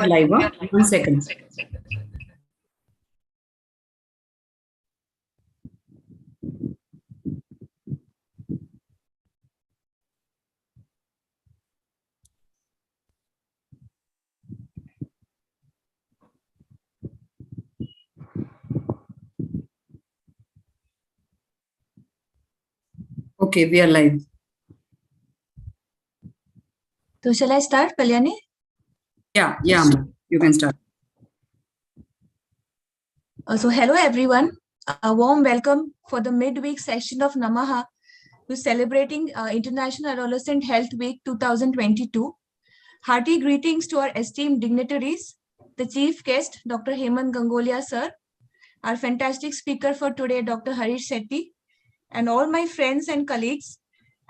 are live. 1 second. Okay, we are live. So shall I start, Kalyani? Yeah, you can start. So hello everyone. A warm welcome for the midweek session of NaMAHA, who's celebrating International Adolescent Health Week 2022. Hearty greetings to our esteemed dignitaries, the chief guest, Dr. Hemant Gangolia sir, our fantastic speaker for today, Dr. Hari Shetty, and all my friends and colleagues,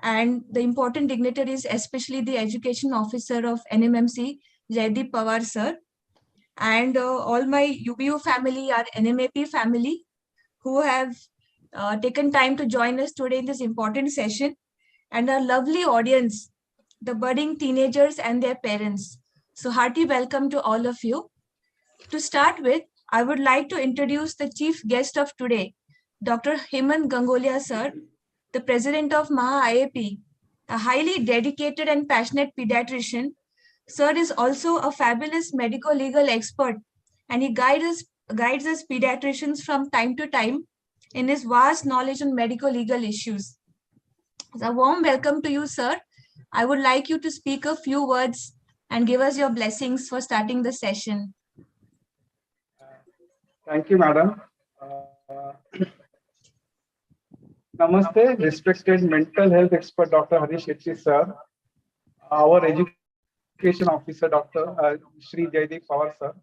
and the important dignitaries, especially the education officer of NMMC, Jaideep Pawar sir, and all my UBU family, our NMAP family, who have taken time to join us today in this important session, and our lovely audience, the budding teenagers and their parents. So hearty welcome to all of you. To start with, I would like to introduce the chief guest of today, Dr. Hemant Gangolia sir, the president of NaMAHA IAP, a highly dedicated and passionate pediatrician. Sir is also a fabulous medico-legal expert, and he guides us pediatricians from time to time in his vast knowledge on medico-legal issues. So a warm welcome to you, sir. I would like you to speak a few words and give us your blessings for starting the session. Thank you, madam. Namaste, respected mental health expert Dr. Hari Shetty sir, our education officer Dr. Shri Jaideep Pawar sir,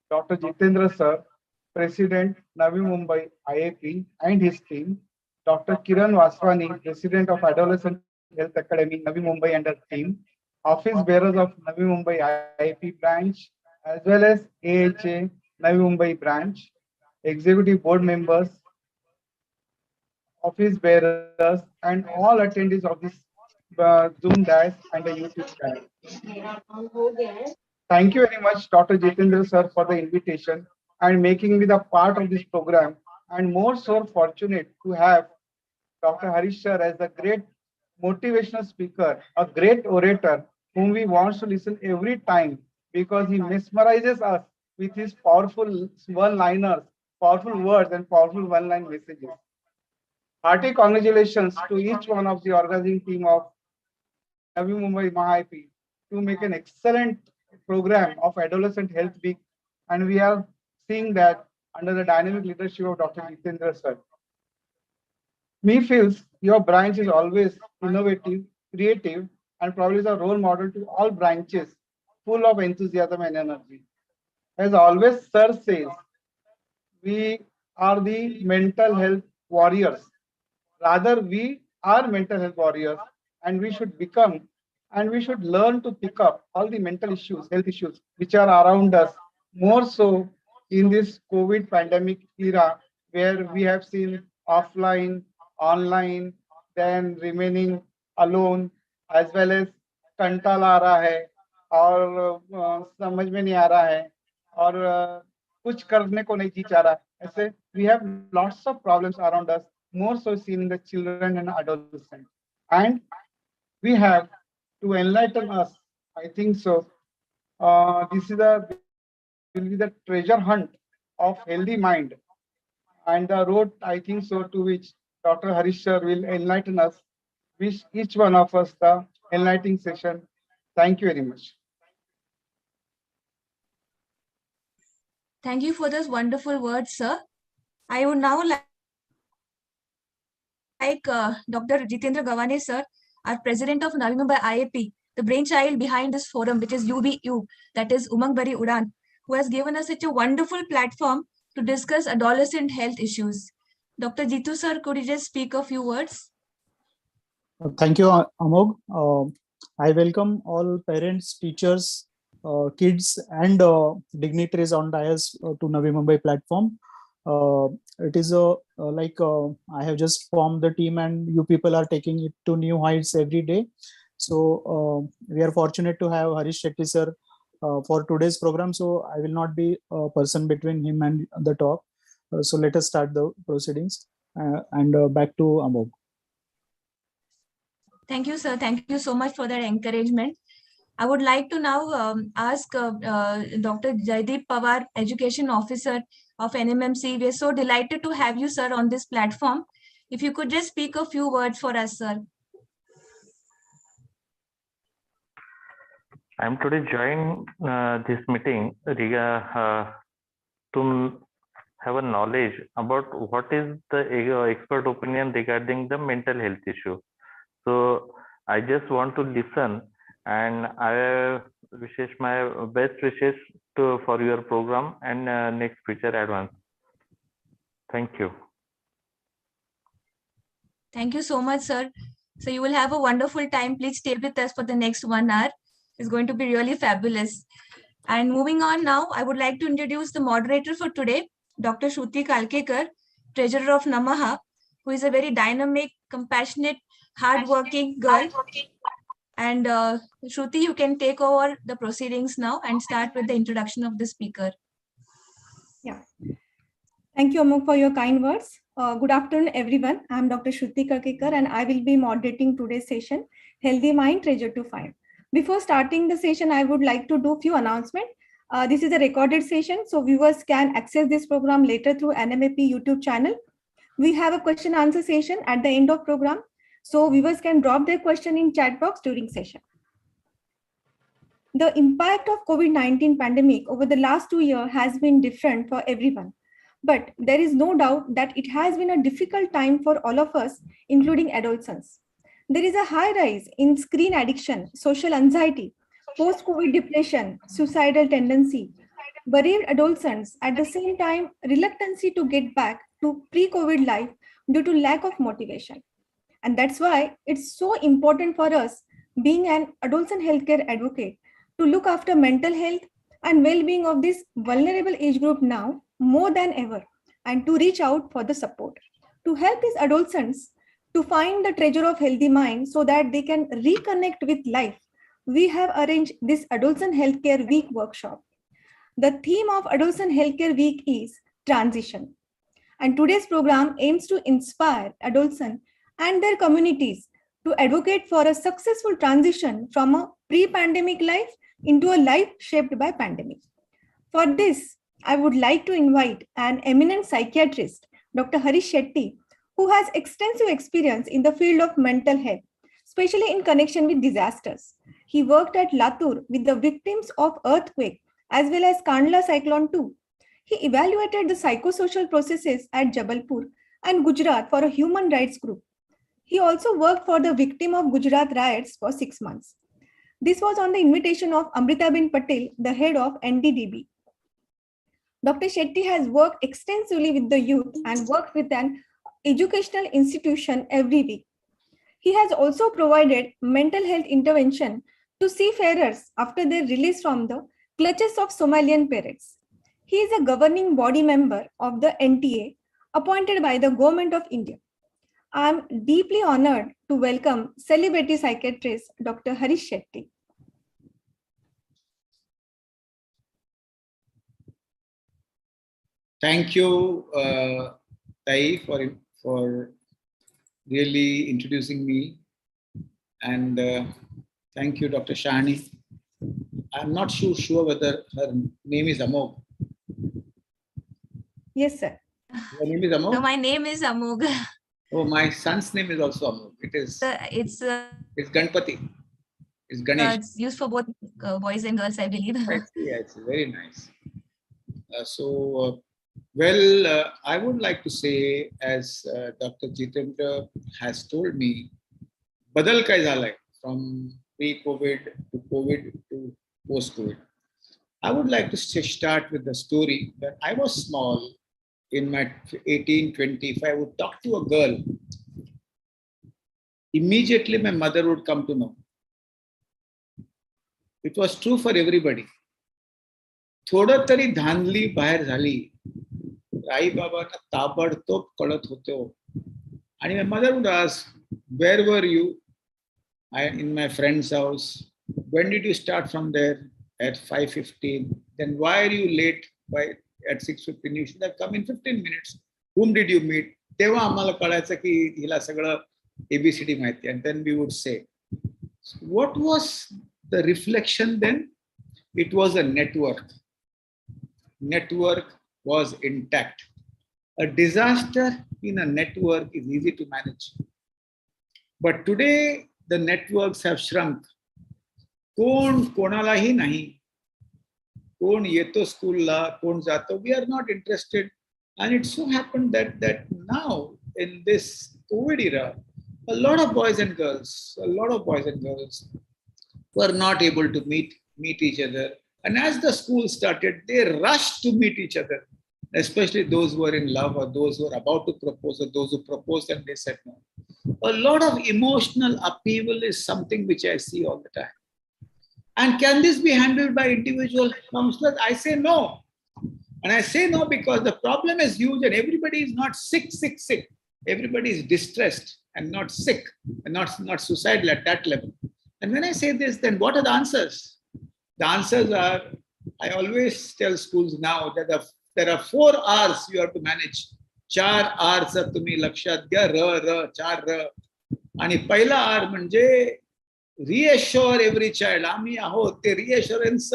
Dr. Jitendra sir, President Navi Mumbai IAP and his team, Dr. Kiran Vaswani, President of Adolescent Health Academy Navi Mumbai and her team, office bearers of Navi Mumbai IAP branch, as well as AHA Navi Mumbai branch, executive board members, office bearers, and all attendees of this Zoom dash and the YouTube channel. Thank you very much, Dr. Jitendra sir, for the invitation and making me the part of this program. And more so fortunate to have Dr. Harish sir as a great motivational speaker, a great orator whom we want to listen every time because he mesmerizes us with his powerful one-liners, powerful words, and powerful one-line messages. Hearty congratulations to each one of the organizing team of Navi Mumbai NaMAHA to make an excellent program of Adolescent Health Week, and we are seeing that under the dynamic leadership of Dr. Jitendra sir. Me feels your branch is always innovative, creative, and probably is a role model to all branches, full of enthusiasm and energy. As always, sir says, we are the mental health warriors. Rather, we are mental health warriors, and we should become and we should learn to pick up all the mental issues, health issues, which are around us, more so in this COVID pandemic era, where we have seen offline, online, then remaining alone, as well as कंटाल आ रहा है और समझ में नहीं आ रहा है और कुछ करने को नहीं जी चाह रहा ऐसे we have lots of problems around us, more so seen in the children and adolescents, and we have to enlighten us. I think so. This is will be the treasure hunt of healthy mind, and the road, I think so, to which Dr. Harish sir will enlighten us. Wish each one of us the enlightening session. Thank you very much. Thank you for those wonderful words, sir. I would now like Dr. Jitendra Gawane sir, our president of Navi Mumbai IAP, the brainchild behind this forum, which is UBU, that is Umang Bari Udan, who has given us such a wonderful platform to discuss adolescent health issues. Dr. Jitu sir, could you just speak a few words? Thank you, Amog. I welcome all parents, teachers, kids, and dignitaries on dais to Navi Mumbai platform. It is I have just formed the team, and you people are taking it to new heights every day. So we are fortunate to have Harish Shetty sir for today's program. So I will not be a person between him and the talk. So let us start the proceedings and back to Amog. Thank you, sir. Thank you so much for that encouragement. I would like to now ask Dr. Jaideep Pawar, Education Officer of NMMC. We are so delighted to have you, sir, on this platform. If you could just speak a few words for us, sir. I'm today join this meeting to have a knowledge about what is the expert opinion regarding the mental health issue. So I just want to listen, and I wishes my best wishes for your program and next future advance. Thank you. Thank you so much, sir. So you will have a wonderful time. Please stay with us for the next 1 hour. It's going to be really fabulous. And moving on now, I would like to introduce the moderator for today, Dr. Shruti Kalkekar, Treasurer of NaMAHA, who is a very dynamic, compassionate, hardworking girl. And Shruti, you can take over the proceedings now and start with the introduction of the speaker. Yeah. Thank you, Amog, for your kind words. Good afternoon, everyone. I'm Dr. Shruti Kalkekar, and I will be moderating today's session, Healthy Mind, Treasure to Find. Before starting the session, I would like to do a few announcements. This is a recorded session, so viewers can access this program later through NMAP YouTube channel. We have a question answer session at the end of program, so viewers can drop their question in chat box during session. The impact of COVID-19 pandemic over the last 2 years has been different for everyone. But there is no doubt that it has been a difficult time for all of us, including adolescents. There is a high rise in screen addiction, social anxiety, post-COVID depression, suicidal tendency, bereaved adolescents, at the same time, reluctancy to get back to pre-COVID life due to lack of motivation. And that's why it's so important for us, being an adolescent healthcare advocate, to look after mental health and well-being of this vulnerable age group now more than ever, and to reach out for the support to help these adolescents to find the treasure of healthy mind so that they can reconnect with life. We have arranged this Adolescent Healthcare Week workshop. The theme of Adolescent Healthcare Week is transition. And today's program aims to inspire adolescents and their communities to advocate for a successful transition from a pre-pandemic life into a life shaped by pandemic. For this, I would like to invite an eminent psychiatrist, Dr. Hari Shetty, who has extensive experience in the field of mental health, especially in connection with disasters. He worked at Latur with the victims of earthquake as well as Kandla Cyclone 2. He evaluated the psychosocial processes at Jabalpur and Gujarat for a human rights group. He also worked for the victim of Gujarat riots for 6 months. This was on the invitation of Amritabhen Patel, the head of NDDB. Dr. Shetty has worked extensively with the youth and worked with an educational institution every week. He has also provided mental health intervention to seafarers after their release from the clutches of Somalian pirates. He is a governing body member of the NTA appointed by the Government of India. I am deeply honored to welcome celebrity psychiatrist Dr. Harish Shetty. Thank you, Tai, for really introducing me. And thank you, Dr. Shani. I'm not sure whether her name is Amog. Yes, sir. Your name is Amog? No, my name is Amog. Oh, my son's name is also Amog. It's Ganpati. It's Ganesh. It's used for both boys and girls, I believe. Yeah, it's very nice. I would like to say, as Dr. Jitendra has told me, badal kai zalai from pre-COVID to COVID to post-COVID. I would like to start with the story that I was small in my 18, 20. If I would talk to a girl, immediately my mother would come to know. It was true for everybody. थोडं तरी धांदली बाहेर झाली आई बाबांना ताबडतोब कळत होतं. आणि my mother would ask, where were you? In my friend's house. When did you start from there? at 5:15, then why are you late at 6:15? You should have come in 15 minutes. Whom did you meet? तेव्हा आम्हाला कळायचं की हिला सगळं ABCD माहिती. And then we would say, what was the reflection then? It was a network. Network was intact. A disaster in a network is easy to manage. But today, the networks have shrunk. कोण कोणालाही नाही. कोण येतो स्कूलला, कोण जातो. We are not interested. And it so happened that now in this COVID era, a lot of boys and girls were not able to meet each other. And as the school started, they rushed to meet each other, especially those who were in love or those who were about to propose or those who proposed and they said no. A lot of emotional upheaval is something which I see all the time. And can this be handled by individual counselors? I say no. And I say no because the problem is huge and everybody is not sick. Everybody is distressed and not sick and not suicidal at that level. And when I say this, then what are the answers? The answers are, I always tell schools now that there are 4 R's you have to manage. 4 R's तुम्ही लक्षात घ्या. र 4 र. आणि पहिला R म्हणजे reassure every child. आम्ही आहोत ते reassurance.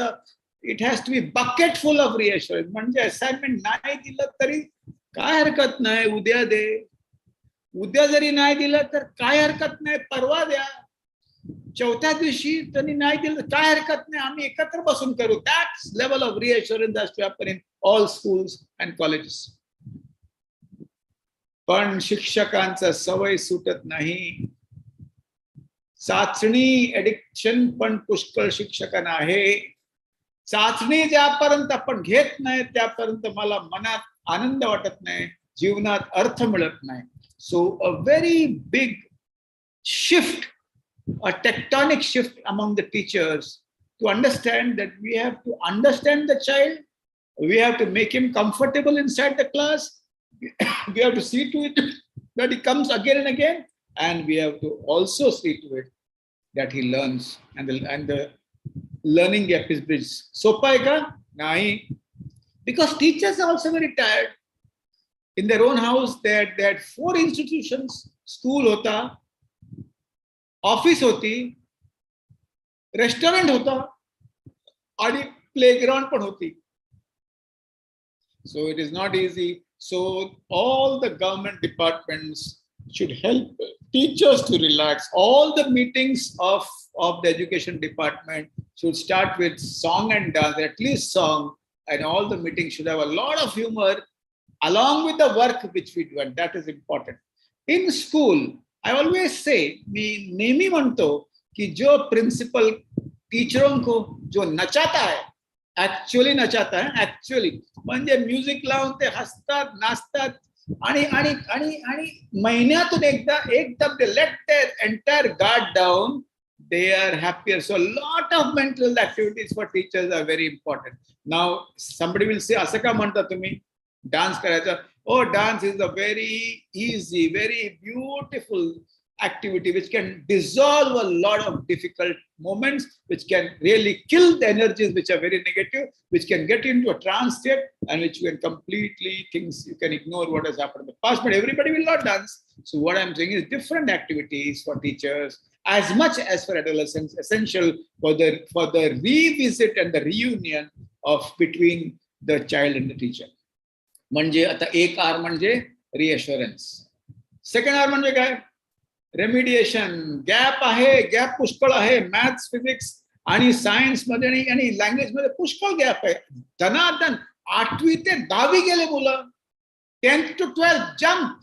It has to be bucket full of reassurance. म्हणजे assignment नाही दिलं तरी काय हरकत नाही, उद्या दे. उद्या जरी नाही दिलं तर काय हरकत नाही, परवा द्या. चौथ्या दिवशी त्यांनी नाही दिलं काय हरकत नाही, आम्ही एकत्र बसून करू. That level of reassurance has to happen in all schools and colleges. पण शिक्षकांचा सवय सुटत नाही. चाचणी एडिक्शन पण पुष्कळ शिक्षकांना आहे. चाचणी ज्यापर्यंत आपण घेत नाही त्यापर्यंत मला मनात आनंद वाटत नाही, जीवनात अर्थ मिळत नाही. So a very big shift, a tectonic shift among the teachers to understand that we have to understand the child, we have to make him comfortable inside the class, we have to see to it that he comes again and again, and we have to also see to it that he learns and the learning gap is bridged. Sopa hai ka? Nahi. Because teachers are also very tired. In their own house, they had 4 institutions. School hota, office hoti, restaurant hota, and playground पण होती. So it is not easy. So all the government departments should help teachers to relax. All the meetings of the education department should start with song and dance, at least song, and all the meetings should have a lot of humor along with the work which we do, and that is important. In school, I always say, मी नेहमी म्हणतो कि जो principal टीचरों को जो नचाता है, actually नचाता है, actually म्हणजे म्युझिक लावून ते हसतात, नाचतात आणि आणि आणि आणि महिन्यातून एकदा they let their entire guard down, they are happier. So a lot of mental activities for teachers are very important. Now somebody will say, असं का म्हणता तुम्ही डान्स करायचा? Oh, dance is a very easy, very beautiful activity which can dissolve a lot of difficult moments, which can really kill the energies which are very negative, which can get into a trance state, and which you can completely things you can ignore what has happened in the past. But everybody will not dance. So what I'm saying is different activities for teachers as much as for adolescents, essential for the revisit and the reunion of between the child and the teacher. म्हणजे आता एक are म्हणजे रिअश्युरन्स. Second are म्हणजे काय? Remediation. Gap आहे, gap पुष्कळ आहे. Maths, physics आणि सायन्स मध्ये आणि लँग्वेज मध्ये पुष्कळ गॅप आहे. धनाधन 8वी ते 10वी गेले मुलं. 10th to 12th jump.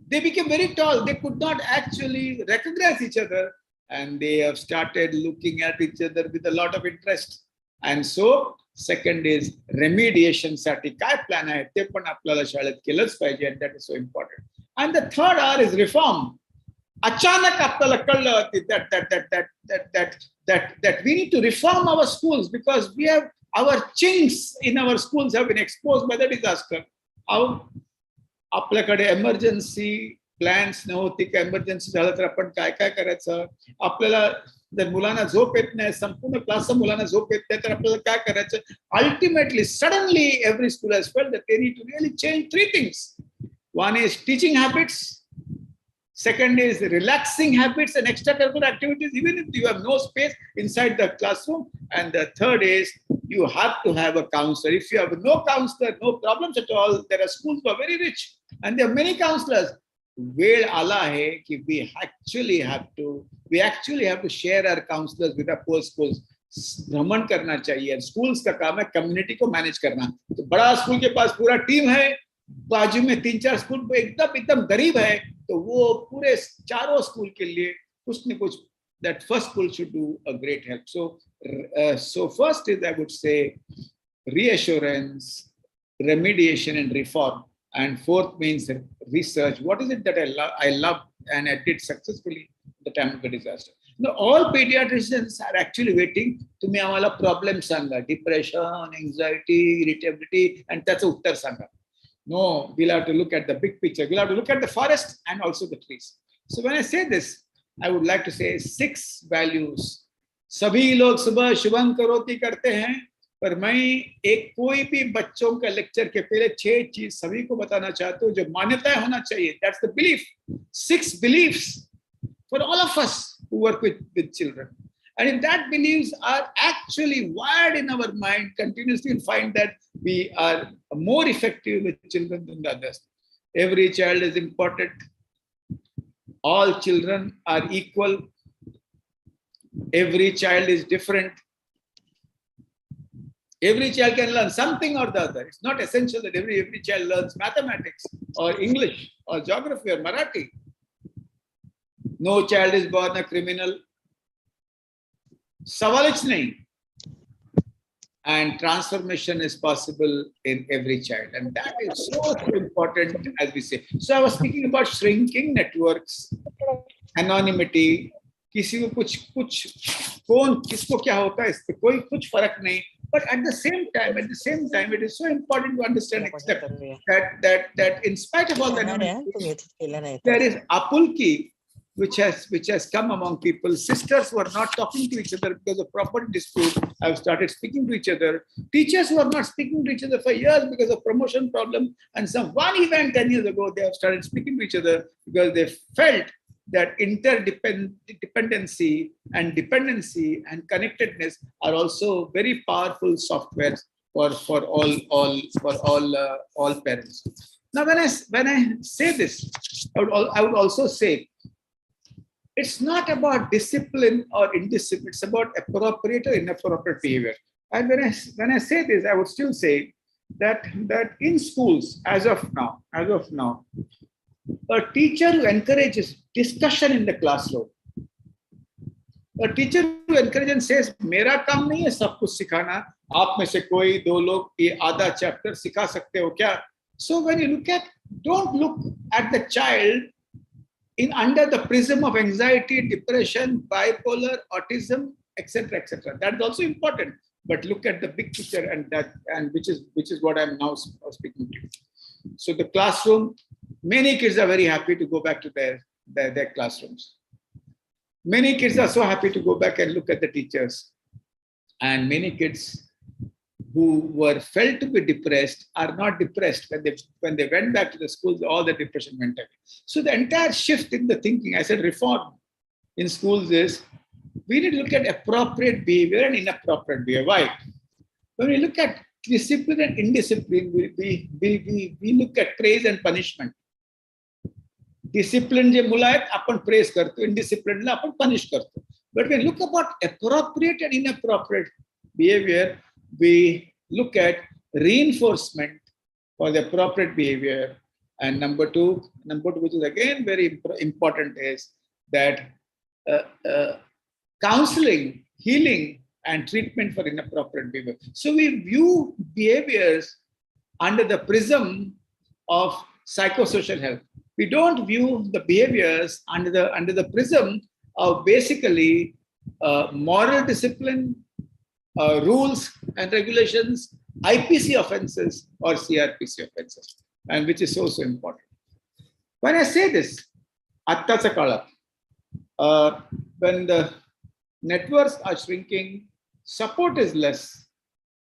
They became very tall. They could not actually recognize each other, and they have started looking at each other with a lot of interest. And so second is remediation साठी काय plan आहे ते पण आपल्याला शाळेत केलंच पाहिजे, and that is so important. And the third R is reform. अचानक आपल्याला कळलं that we need to reform our schools because we have our chinks in our schools have been exposed by the disaster. आपल्याकडे emergency plans नव्हती का? emergency झालं तर आपण काय करायचं? आपल्याला जर मुलांना झोप येत नाही, संपूर्ण क्लासच्या मुलांना झोप येत नाही, तर आपल्याला काय करायचं? Ultimately suddenly every school has felt that they need to really change 3 things. One is teaching habits, second is relaxing habits and extracurricular activities, even if you have no space inside the classroom. And the third is you have to have a counselor. If you have no counselor, no problems at all. There are schools who are very rich and there are many counselors. वेळ आला आहे की we actually have to share our counselors with our poor schools. भ्रमण करना चाहिए. Schools का काम है कम्युनिटी को मैनेज करना. तो बड़ा स्कूल के पास पूरा टीम है, बाजू में 3-4 स्कूल एकदम गरीब है, तो वो पूरे चारों स्कूल के लिए कुछ न कुछ that first school should do a great help. So first is, I would say, reassurance, remediation and reform. And fourth means research. What is it that I love and I did successfully at the time of the disaster? Now, all pediatricians are actually waiting to me amala problem sanga, depression, anxiety, irritability, and that's uttar sanga. No, we'll have to look at the big picture. We'll have to look at the forest and also the trees. So when I say this, I would like to say 6 values. सभी लोग सुबह शुभम करोति करते हैं, पर मैं एक कोई भी बच्चों का लेक्चर के पहले 6 चीज सभी को बताना चाहता हूँ जो मान्यताएं होना चाहिए. That's the belief. 6 beliefs for all of us who work with children. And if that beliefs are actually wired in our mind, continuously you'll find that we are more effective with children than the others. Every child is important. All children are equal. Every child is different. Every child can learn something or the other. It's not essential that every child learns mathematics or English or geography or Marathi. No child is born a criminal. Savalich nahi. And transformation is possible in every child. And that is so important, as we say. So I was speaking about shrinking networks, anonymity. किसी को कुछ कौन किसको क्या होता है, इस पे कोई कुछ फर्क नहीं. But at the same time, it is so important to understand that in spite of all that, there is apulki which has come among people. Sisters who are not talking to each other because of property dispute have started speaking to each other. Teachers who are not speaking to each other for years because of promotion problem, and one event 10 years ago they have started speaking to each other because they felt that interdependency and dependency and connectedness are also very powerful softwares for all parents. Now, when I say this, I would also say it's not about discipline or indiscipline. It's about appropriate or inappropriate behavior. And when I say this, I would still say that in schools, as of now, a teacher who encourages discussion in the classroom, a teacher who encourages and says, "मेरा काम नहीं है सब कुछ सिखाना, आप में से कोई 2 लोग ये आधा चैप्टर सिखा सकते हो क्या?" So when you don't look at the child under the prism of anxiety, depression, bipolar, autism, etc. That is also important. But look at the big picture, and which is what I'm now speaking to you. So the classroom. Many kids are very happy to go back to their classrooms. Many kids are so happy to go back and look at the teachers. And many kids who were felt to be depressed are not depressed when they went back to the schools. All the depression went away. So the entire shift in the thinking, I said reform in schools, is we need to look at appropriate behavior and inappropriate behavior. Why? When we look at discipline and indiscipline, we look at praise and punishment. Discipline je mula hai apan praise karto, indiscipline la apan punish karto. But when we look about appropriate and inappropriate behavior, we look at reinforcement for the appropriate behavior. And number two, which is again very important, is that counseling, healing, and treatment for inappropriate behavior. So we view behaviors under the prism of psychosocial health. We don't view the behaviors under the prism of basically moral discipline, rules and regulations, IPC offenses or CRPC offenses, and which is so important. When I say this, when the networks are shrinking, support is less,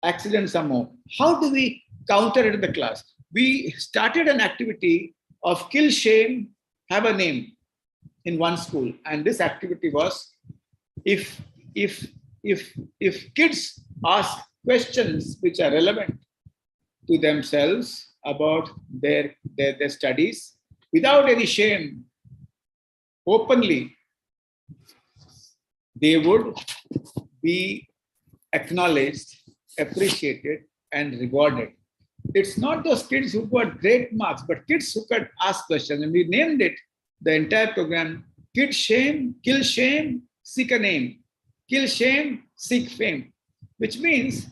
accidents are more. How do we counter it in the class? We started an activity of kill, shame, have a name in one school. And this activity was, if kids ask questions which are relevant to themselves about their studies without any shame, openly, they would be acknowledged, appreciated, and rewarded. It's not those kids who got great marks, but kids who could ask questions. And we named it, the entire program, Kid Shame, Kill Shame, Seek a Name. Kill shame, seek fame. Which means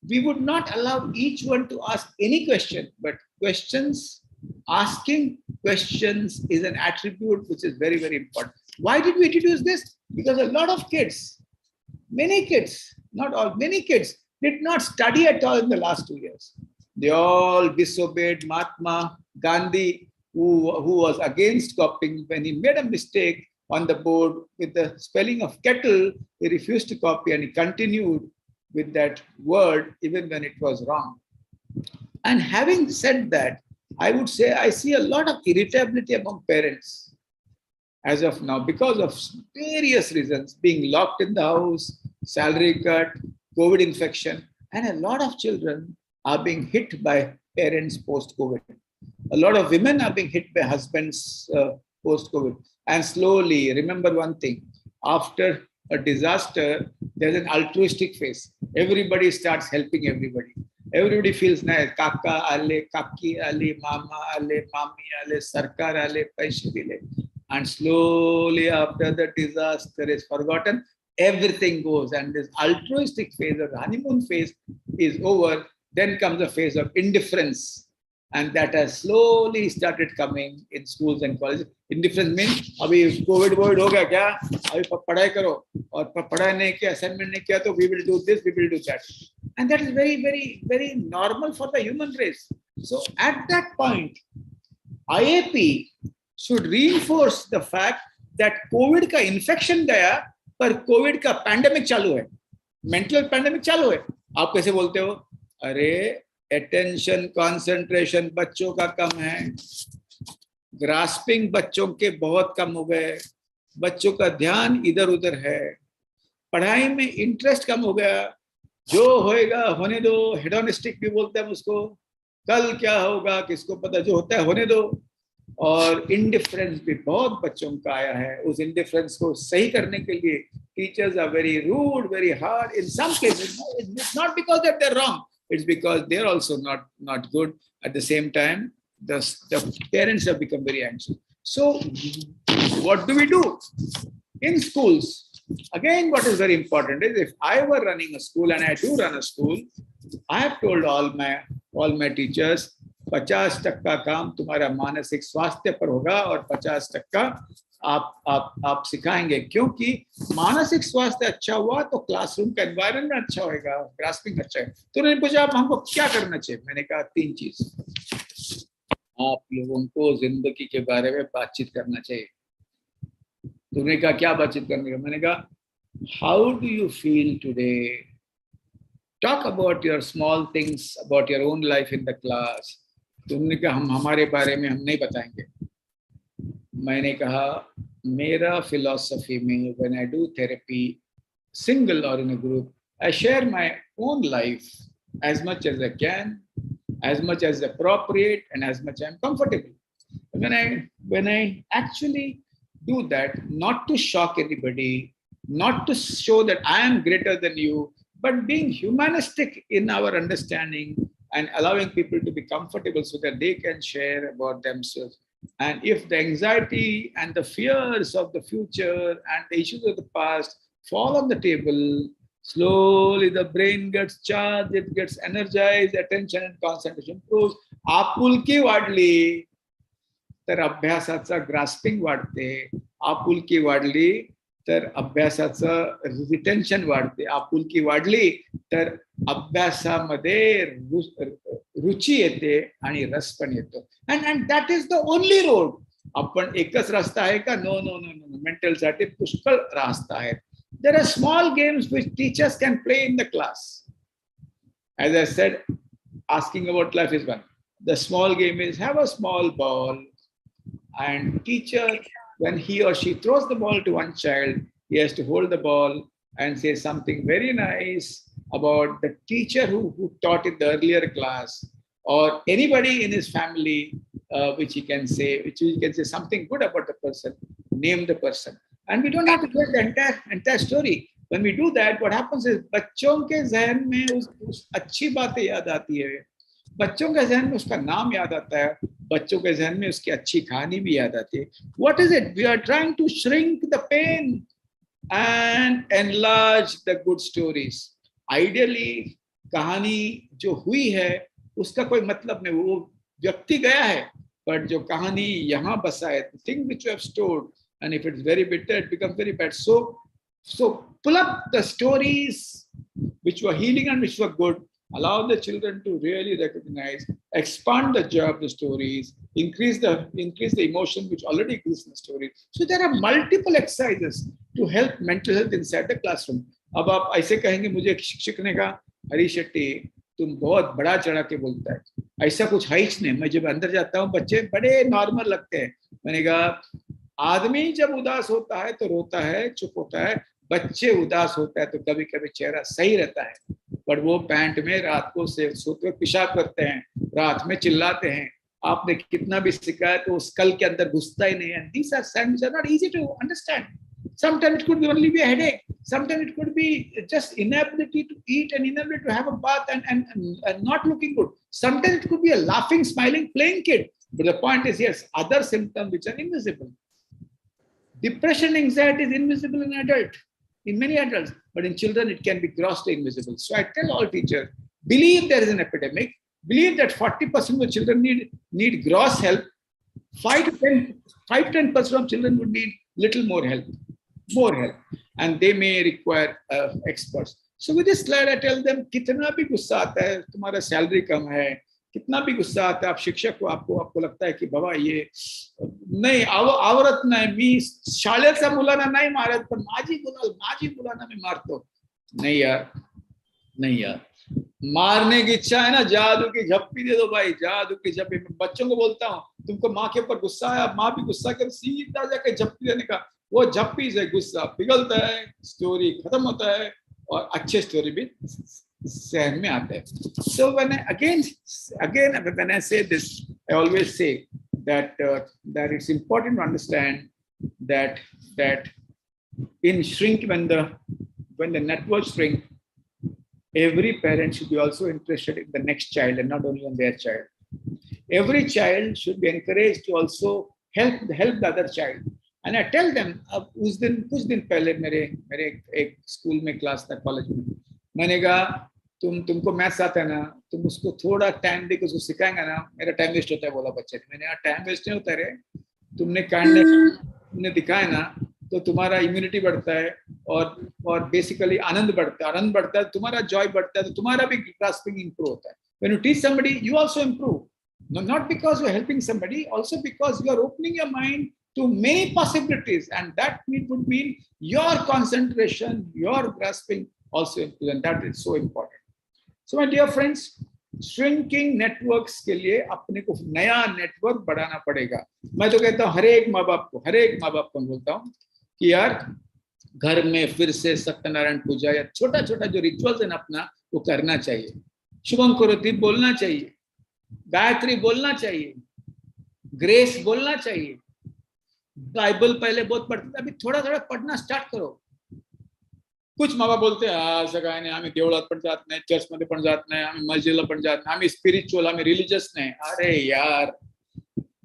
we would not allow each one to ask any question, but questions, asking questions is an attribute which is very, very important. Why did we introduce this? Because a lot of kids, many kids, not all, many kids did not study at all in the last 2 years. They all disobeyed Mahatma Gandhi, who was against copying. When he made a mistake on the board with the spelling of kettle, he refused to copy and he continued with that word even when it was wrong. And having said that, I would say I see a lot of irritability among parents as of now because of various reasons, being locked in the house, salary cut, COVID infection, and a lot of children are being hit by parents post-COVID. A lot of women are being hit by husbands post-COVID. And slowly, remember one thing, after a disaster, there's an altruistic phase. Everybody starts helping everybody. Everybody feels nice. Kaka ale, kaki ale, mama ale, mami ale, sarkar ale, paise dile. And slowly after the disaster is forgotten, everything goes. And this altruistic phase, or the honeymoon phase is over. Then comes a phase of indifference. And that has slowly started coming in schools and colleges. Indifference means, abhi COVID ho gaya kya? Abhi padhai karo. Aur padhai nahi kiya, assignment nahi kiya, to we will do this, we will do that. And that is very, very, very normal for the human race. So at that point, IAP should reinforce the fact that COVID ka infection gaya, पर COVID का pandemic चालू है, mental pandemic चालू है. आप कैसे बोलते हो? अरे attention concentration बच्चों का कम है, grasping बच्चों के बहुत कम हो गए, बच्चों का ध्यान इधर उधर है, पढ़ाई में इंटरेस्ट कम हो गया, जो होएगा होने दो, हेडोनिस्टिक भी बोलते हैं उसको, कल क्या होगा किसको पता, जो होता है होने दो. और इंडिफरेंस भी बहुत बच्चों का आया है. उस इंडिफरेंस को सही करने के लिए teachers are very rude, very hard. In some cases it's not because that they are wrong, it's because they're also not good. At the same time, the parents have become very anxious. So what do we do in schools? Again, what is very important is, if I were running a school, and I do run a school, I have told all my teachers, 50% काम तुम्हारा मानसिक स्वास्थ्य पर होगा और 50% आप सिखाएंगे. क्योंकि मानसिक स्वास्थ्य अच्छा हुआ तो क्लासरूम का एनवायरनमेंट अच्छा होगा, ग्रास्पिंग अच्छा है. तो उन्होंने पूछा आप हमको क्या करना चाहिए. मैंने कहा 3 चीज. आप लोगों को जिंदगी के बारे में बातचीत करना चाहिए. तो उन्होंने कहा क्या बातचीत करने का. मैंने कहा how do you feel today, talk about your small things about your own life in the class. तो उन्होंने कहा हम हमारे बारे में हम नहीं बताएंगे. मैंने कहा मेरा फिलॉसफी में, when I do therapy, single or in a group, I share my own life as much as I can, as much as appropriate, and as much I'm comfortable. When I actually do that, not to shock anybody, not to show that I am greater than you, but being humanistic in our understanding and allowing people to be comfortable so that they can share about themselves. And if the anxiety and the fears of the future and the issues of the past fall on the table, slowly the brain gets charged, it gets energized, attention and concentration improves. आपुलकी वाढली तर अभ्यासाचा grasping वाढते. आपुलकी वाढली तर अभ्यासाचं retention वाढते. आपुलकी वाढली तर अभ्यासामध्ये रुची येते आणि रस पण येतो. and that is the only road. आपण एकच रस्ता आहे का? No no no no. Mental साठी पुष्कळ रस्ता आहेत. There are small games which teachers can play in the class. As I said, asking about life is one. The small game is have a small ball, and teacher, when he or she throws the ball to one child, he has to hold the ball and say something very nice about the teacher who taught in the earlier class, or anybody in his family, which he can say something good about the person, name the person. And we don't have to get the entire story. When we do that, what happens is बच्चों के ज़हन में उस अच्छी बातें याद आती है, बच्चों के ज़हन में उसका नाम याद आता है, बच्चों के ज़हन में उसकी अच्छी कहानी भी याद आती है. What is it? We are trying to shrink the pain and enlarge the good stories. Ideally, कहानी जो हुई है उसका कोई मतलब नहीं, वो व्यक्ति गया है, but जो कहानी यहाँ बसा है, the thing which you have stored, and if it's very bitter, it becomes very bad. So pull up the stories which were healing and which were good. Allow the children to really recognize, expand the joy of the stories, increase the emotion which already exists in the story. So there are multiple exercises to help mental health inside the classroom. अब आप ऐसे कहेंगे मुझे एक शिक्षक ने कहा, हरी शेट्टी तुम बहुत बड़ा चढ़ा के बोलता है, ऐसा कुछ है ही नहीं. मैं जब अंदर जाता हूँ बच्चे बड़े नॉर्मल लगते हैं. मैंने कहा आदमी जब उदास होता है तो रोता है, चुप होता है, बच्चे उदास होता है तो कभी कभी चेहरा सही रहता है, पर वो पैंट में रात को सोते हुए पेशाब करते हैं, रात में चिल्लाते हैं, आपने कितना भी सिखाया तो उस कल के अंदर घुसता ही नहीं है. These are signs which are not easy to understand. Sometimes it could be only be a headache. Sometimes it could be just inability to eat and inability to have a bath and not looking good. Sometimes it could be a laughing, smiling, playing kid. But the point is, yes, other symptoms which are invisible. Depression, anxiety is invisible in many adults, but in children it can be grossly invisible. So I tell all teachers, believe there is an epidemic, believe that 40% of the children need gross help, 5 to 10% of children would need little more help, and they may require experts. So with this slide, I tell them, कितना भी गुस्सा आता है, तुम्हारा salary कम है, कितना भी गुस्सा आता है, आप शिक्षक को आपको लगता है कि बाबा ये नाही आवरत नाही, मी शाळेचा मुलांना नाही मारत, पण माझी मुलांना मी मारतो. नहीं यार, मारने की इच्छा है ना, जादू की झप्पी दे दो भाई, जादू की झप्पी. मैं बच्चों को बोलता हूँ, तुमको माँ के ऊपर गुस्सा है, माँ भी गुस्सा कर, सीधा जाके झप्पी देने का, वो झप्पी से गुस्सा पिघलता है, स्टोरी खत्म होता है और अच्छे स्टोरी भी सहन में आते हैं. So when I say this, I always say that it's important to understand that in shrink, when the network shrink, every parent should be also interested in the next child and not only on their child. Every child should be encouraged to also help the other child. And I tell them, कुछ दिन पहले मेरे एक school में class था, college में, मैंने कहा तुमको मैथ्स आता है ना, तुम उसको थोड़ा टाइम देकर उसको सिखाएंगे ना, मेरा टाइम वेस्ट होता है, बोला बच्चे ने. मैंने कहा टाइम वेस्ट नहीं होता रे, तुमने दिखाया ना तो तुम्हारा इम्यूनिटी बढ़ता है और बेसिकली आनंद बढ़ता है, तुम्हारा जॉय बढ़ता है, तो तुम्हारा भी ग्रास्पिंग इंप्रूव होता है. When you teach somebody, you also improve. No, not because you're helping somebody, also because you are opening your mind to many possibilities, and that would mean your concentration, your grasping also improves, and that is so important. So my dear friends, shrinking networks के लिए अपने को नया network बढ़ाना पड़ेगा. मैं तो कहता हूँ हर एक माँ बाप को बोलता हूँ कि यार घर में फिर से सत्यनारायण पूजा या छोटा जो रिचुअल्स है ना अपना, वो करना चाहिए. शुभम करोति बोलना चाहिए, गायत्री बोलना चाहिए, ग्रेस बोलना चाहिए. बाइबल पहले बहुत पढ़ते थे, अभी थोड़ा पढ़ना स्टार्ट करो. कुछ माँ बाप बोलते हैं असं काय नाही, आम्ही देवळात पण जात नाही, चर्च मध्ये पण जात नाही, आम्ही मस्जिदला पण जात नाही, आम्ही स्पिरिच्युअल, आम्ही रिलीजियस नाही. अरे यार,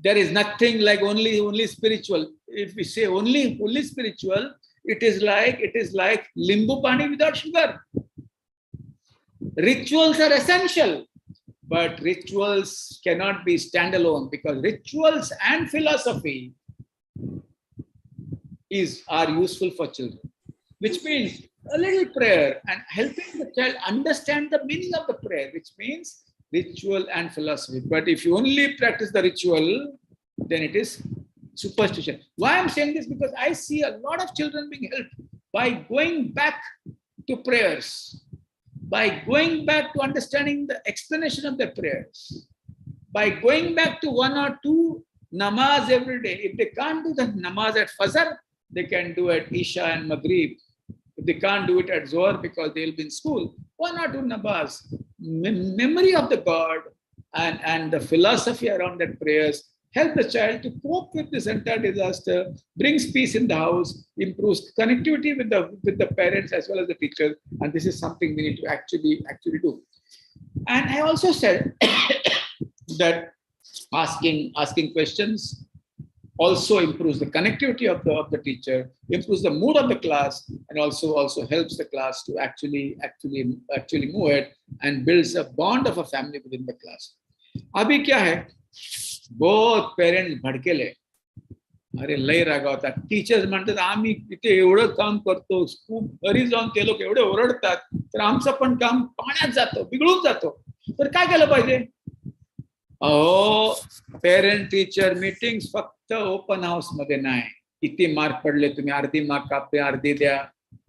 there is nothing like only spiritual. If we say only spiritual, it is like limbu pani without sugar. Rituals are essential, but rituals cannot be standalone, because rituals and philosophy are useful for children, which means a little prayer and helping the child understand the meaning of the prayer, which means ritual and philosophy. But if you only practice the ritual, then it is superstition. Why I'm saying this? Because I see a lot of children being helped by going back to prayers, by going back to understanding the explanation of the prayers, by going back to 1 or 2 namaz every day. If they can't do the namaz at Fajr, they can do at Isha and Maghrib. If they can't do it at Zohar because they'll be in school, 1 or 2 namaz. Memory of the God and the philosophy around that prayers help the child to cope with this entire disaster, brings peace in the house, improves connectivity with the parents as well as the teachers. And this is something we need to actually do. And I also said that asking questions also improves the connectivity of the teacher, improves the mood of the class, and also helps the class to actually move ahead and builds a bond of a family within the class. अभी क्या है, बहुत parents भडकेले, अरे लय राग होता. Teachers म्हणतात आम्ही इथे एवढं काम करतो, खूप घरी जाऊन ते लोक एवढे ओरडतात, तर आमचं पण काम पाण्यात जातो, बिघडून जातो. तर काय केलं पाहिजे? अहो, पेरेंट टीचर मीटिंग्स फक्त ओपन हाऊस मध्ये नाही. किती मार्क पडले, तुम्ही अर्धी मार्क कापले, अर्धी द्या.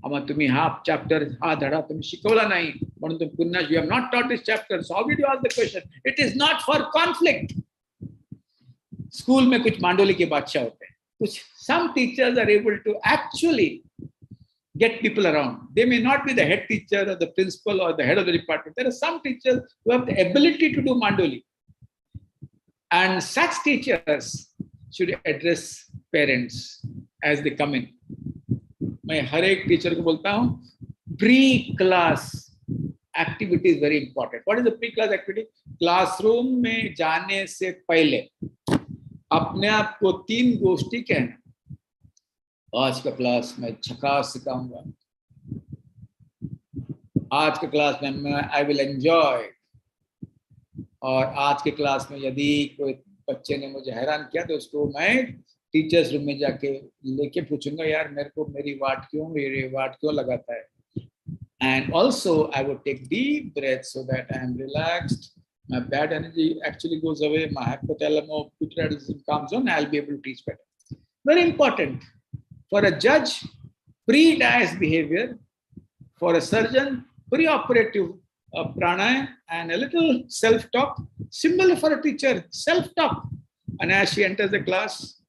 आम्हाला तुम्ही हा चॅप्टर, हा धडा तुम्ही शिकवला नाही म्हणून तुम्ही पुन्हा, you have not taught this chapter, so how did you ask the question? It is not for conflict. School में कुछ मांडोली के बादशाह होते हैं, कुछ some teachers are able to actually get people around. They may not be the head teacher or the principal or the head of the department. There are some teachers who have the ability to do mandoli, and such teachers should address parents as they come in. मैं हर एक teacher को बोलता हूँ, pre class activity is very important. What is the pre class activity? Classroom में जाने से पहले अपने आप को 3 गोष्ठी कहना. आज का क्लास में झकास सिखाऊंगा, आज के क्लास में मैं आई विल एंजॉय, और आज के क्लास में यदि कोई बच्चे ने मुझे हैरान किया तो उसको मैं टीचर्स रूम में जाके लेके पूछूंगा, यार मेरे को मेरी वाट क्यों लगाता है. And also I would take deep breaths so that I am relaxed. My bad energy actually goes away. My hypothalamus, pituitary comes on. I'll be able to teach better. Very important for a judge, pre-dias behavior. For a surgeon, pre-operative pranayam and a little self-talk. Similar for a teacher, self-talk. And as she enters the class,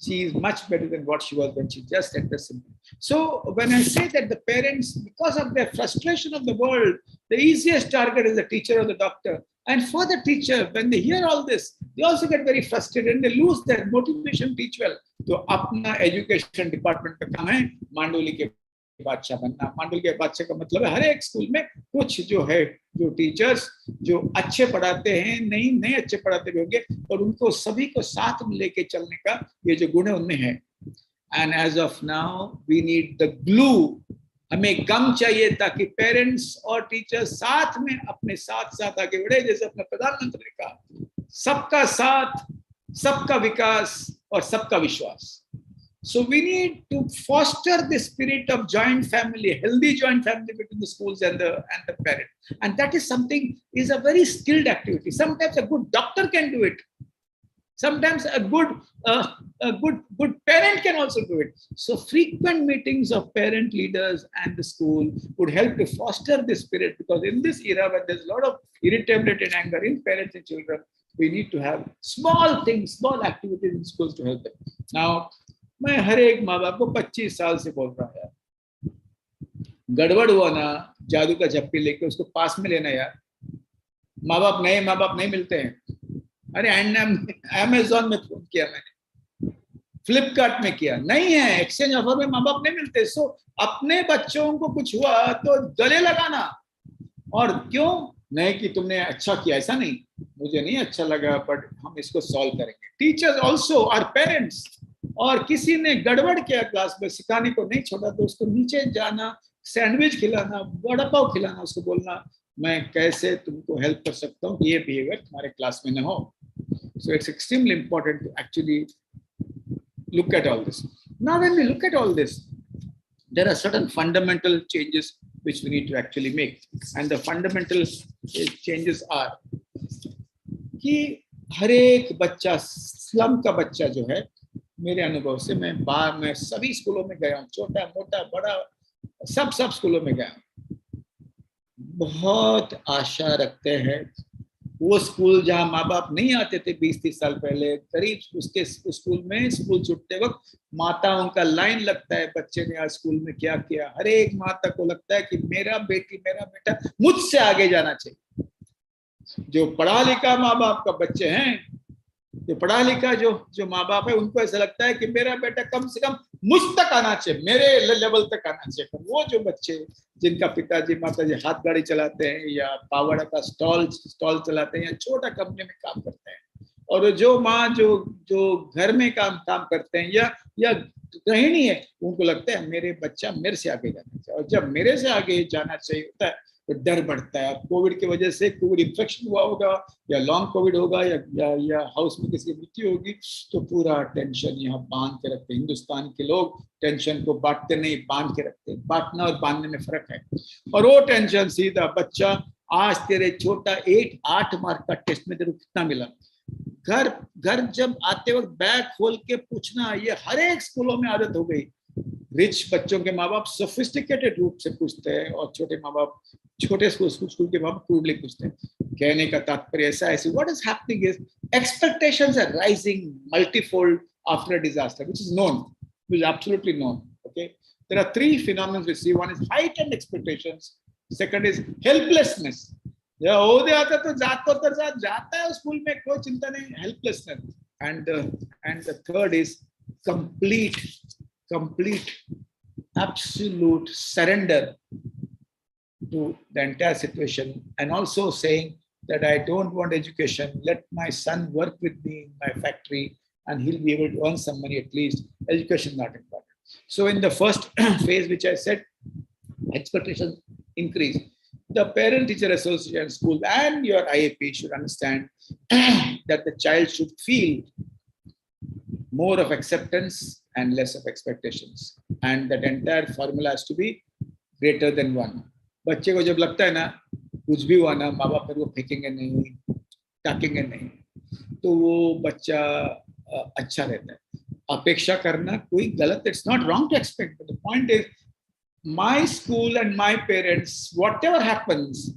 she is much better than what she was when she just entered simple. So when I say that the parents, because of their frustration of the world, the easiest target is the teacher or the doctor. And for the teacher, when they hear all this, they also get very frustrated and they lose their motivation to teach well. तो अपना education department का काम है मांडोली के बादशाह बनना. मांडोली के बादशाह का मतलब है हर एक स्कूल में कुछ जो है, जो टीचर्स जो अच्छे पढ़ाते हैं, नहीं अच्छे पढ़ाते भी होंगे, और उनको सभी को साथ में लेके चलने का ये जो गुण है उनमें है. And as of now we need the glue. हमें गम चाहिए ताकि पेरेंट्स और टीचर्स साथ में अपने साथ आगे बढ़े. जैसे अपने प्रधानमंत्री ने कहा, सबका साथ, सबका विकास और सबका विश्वास. So we need to foster the spirit of joint family, healthy joint family between the schools and the parent. And that is something, is a very skilled activity. Sometimes a good doctor can do it. Sometimes a good parent can also do it. So frequent meetings of parent leaders and the school would help to foster this spirit, because in this era when there's a lot of irritability and anger in parents and children, we need to have small things, small activities in schools to help them. Now, मैं हर एक माँ बाप को 25 साल से बोल रहा हूँ, यार गड़बड़ हुआ ना, जादू का झप्पी लेके उसको पास में लेना. यार माँ बाप नहीं मिलते हैं. अरे अमेज़न में फोन किया मैंने, फ्लिपकार्ट में किया, नहीं है, एक्सचेंज ऑफर में माँ बाप नहीं मिलते. सो अपने बच्चों को कुछ हुआ तो गले लगाना. और क्यों नहीं कि तुमने अच्छा किया, ऐसा नहीं, मुझे नहीं अच्छा लगा बट हम इसको सॉल्व करेंगे. Teachers also are parents. और किसी ने गड़बड़ किया क्लास में, सिखाने को नहीं छोड़ा, तो उसको नीचे जाना, सैंडविच खिलाना, वड़ा पाव खिलाना, उसको बोलना मैं कैसे तुमको हेल्प कर सकता हूँ, ये बिहेवियर तुम्हारे क्लास में न हो. So it's extremely important to actually look at all this. Now when we look at all this, there are certain fundamental changes which we need to actually make. And the fundamental changes are कि हर एक बच्चा, slum का बच्चा जो है, मेरे अनुभव से मैं सभी स्कूलों में गया हूँ, छोटा मोटा बड़ा, सब स्कूलों में गया, बहुत आशा रखते हैं। वो स्कूल जहाँ माँ बाप नहीं आते थे 20-30 साल पहले, करीब उसके स्कूल में स्कूल छूटते वक्त माताओं का लाइन लगता है, बच्चे ने आज स्कूल में क्या किया। हर एक माता को लगता है कि मेरा बेटी मेरा बेटा मुझसे आगे जाना चाहिए। जो पढ़ा लिखा माँ बाप का बच्चे हैं, जो पढ़ा लिखा जो माँ बाप है, उनको ऐसा लगता है कि मेरा बेटा कम से कम मुझ तक आना चाहिए, मेरे लेवल तक आना चाहिए। पर वो जो बच्चे जिनका पिताजी माताजी हाथ गाड़ी चलाते हैं या पावड़ा का स्टॉल चलाते हैं या छोटा कंपनी में काम करते हैं, और जो माँ जो घर में काम करते हैं या गृहिणी है, उनको लगता है मेरे बच्चा मेरे से आगे जाना चाहिए। और जब मेरे से आगे जाना चाहिए होता है तो डर बढ़ता है। कोविड की वजह से कोविड इन्फेक्शन हुआ होगा या लॉन्ग कोविड होगा या हाउस में किसी की मृत्यु होगी, तो पूरा टेंशन यहाँ बांध के रखते हैं। हिंदुस्तान के लोग टेंशन को बांटते नहीं, बांध के रखते हैं। बांटना और बांधने में फर्क है। और वो टेंशन सीधा बच्चा, आज तेरे छोटा 8 मार्क का टेस्ट में तेरे को कितना मिला, घर जब आते वक्त बैग खोल के पूछना, ये हर एक स्कूलों में आदत हो गई। रिच बच्चों के माँ बाप सोफिस्टिकेटेड रूप से पूछते हैं और छोटे माँ बाप, छोटे स्कूल के माँ बाप क्रूडली पूछते हैं। कहने का तात्पर्य ऐसा है, what is happening is expectations are rising multifold after a disaster, which is known, which is absolutely known. Okay, there are 3 phenomena we see. One is heightened expectations, second is helplessness. या ओदे आता तो जाता है school में, कोई चिंता नहीं, helplessness, and the third is complete absolute surrender to the entire situation, and also saying that I don't want education, let my son work with me in my factory and he'll be able to earn some money at least. Education not important. So in the first phase, which I said, expectations increase. The parent-teacher association, school, and your IAP should understand that the child should feel more of acceptance and less of expectations, and that entire formula has to be greater than 1. बच्चे को जब लगता है ना कुछ भी हुआ ना, माँ बाप को फेंकेंगे नहीं, टाकेंगे नहीं, तो वो बच्चा अच्छा रहता है। अपेक्षा करना कोई गलत, it's not wrong to expect, but the point is my school and my parents, whatever happens,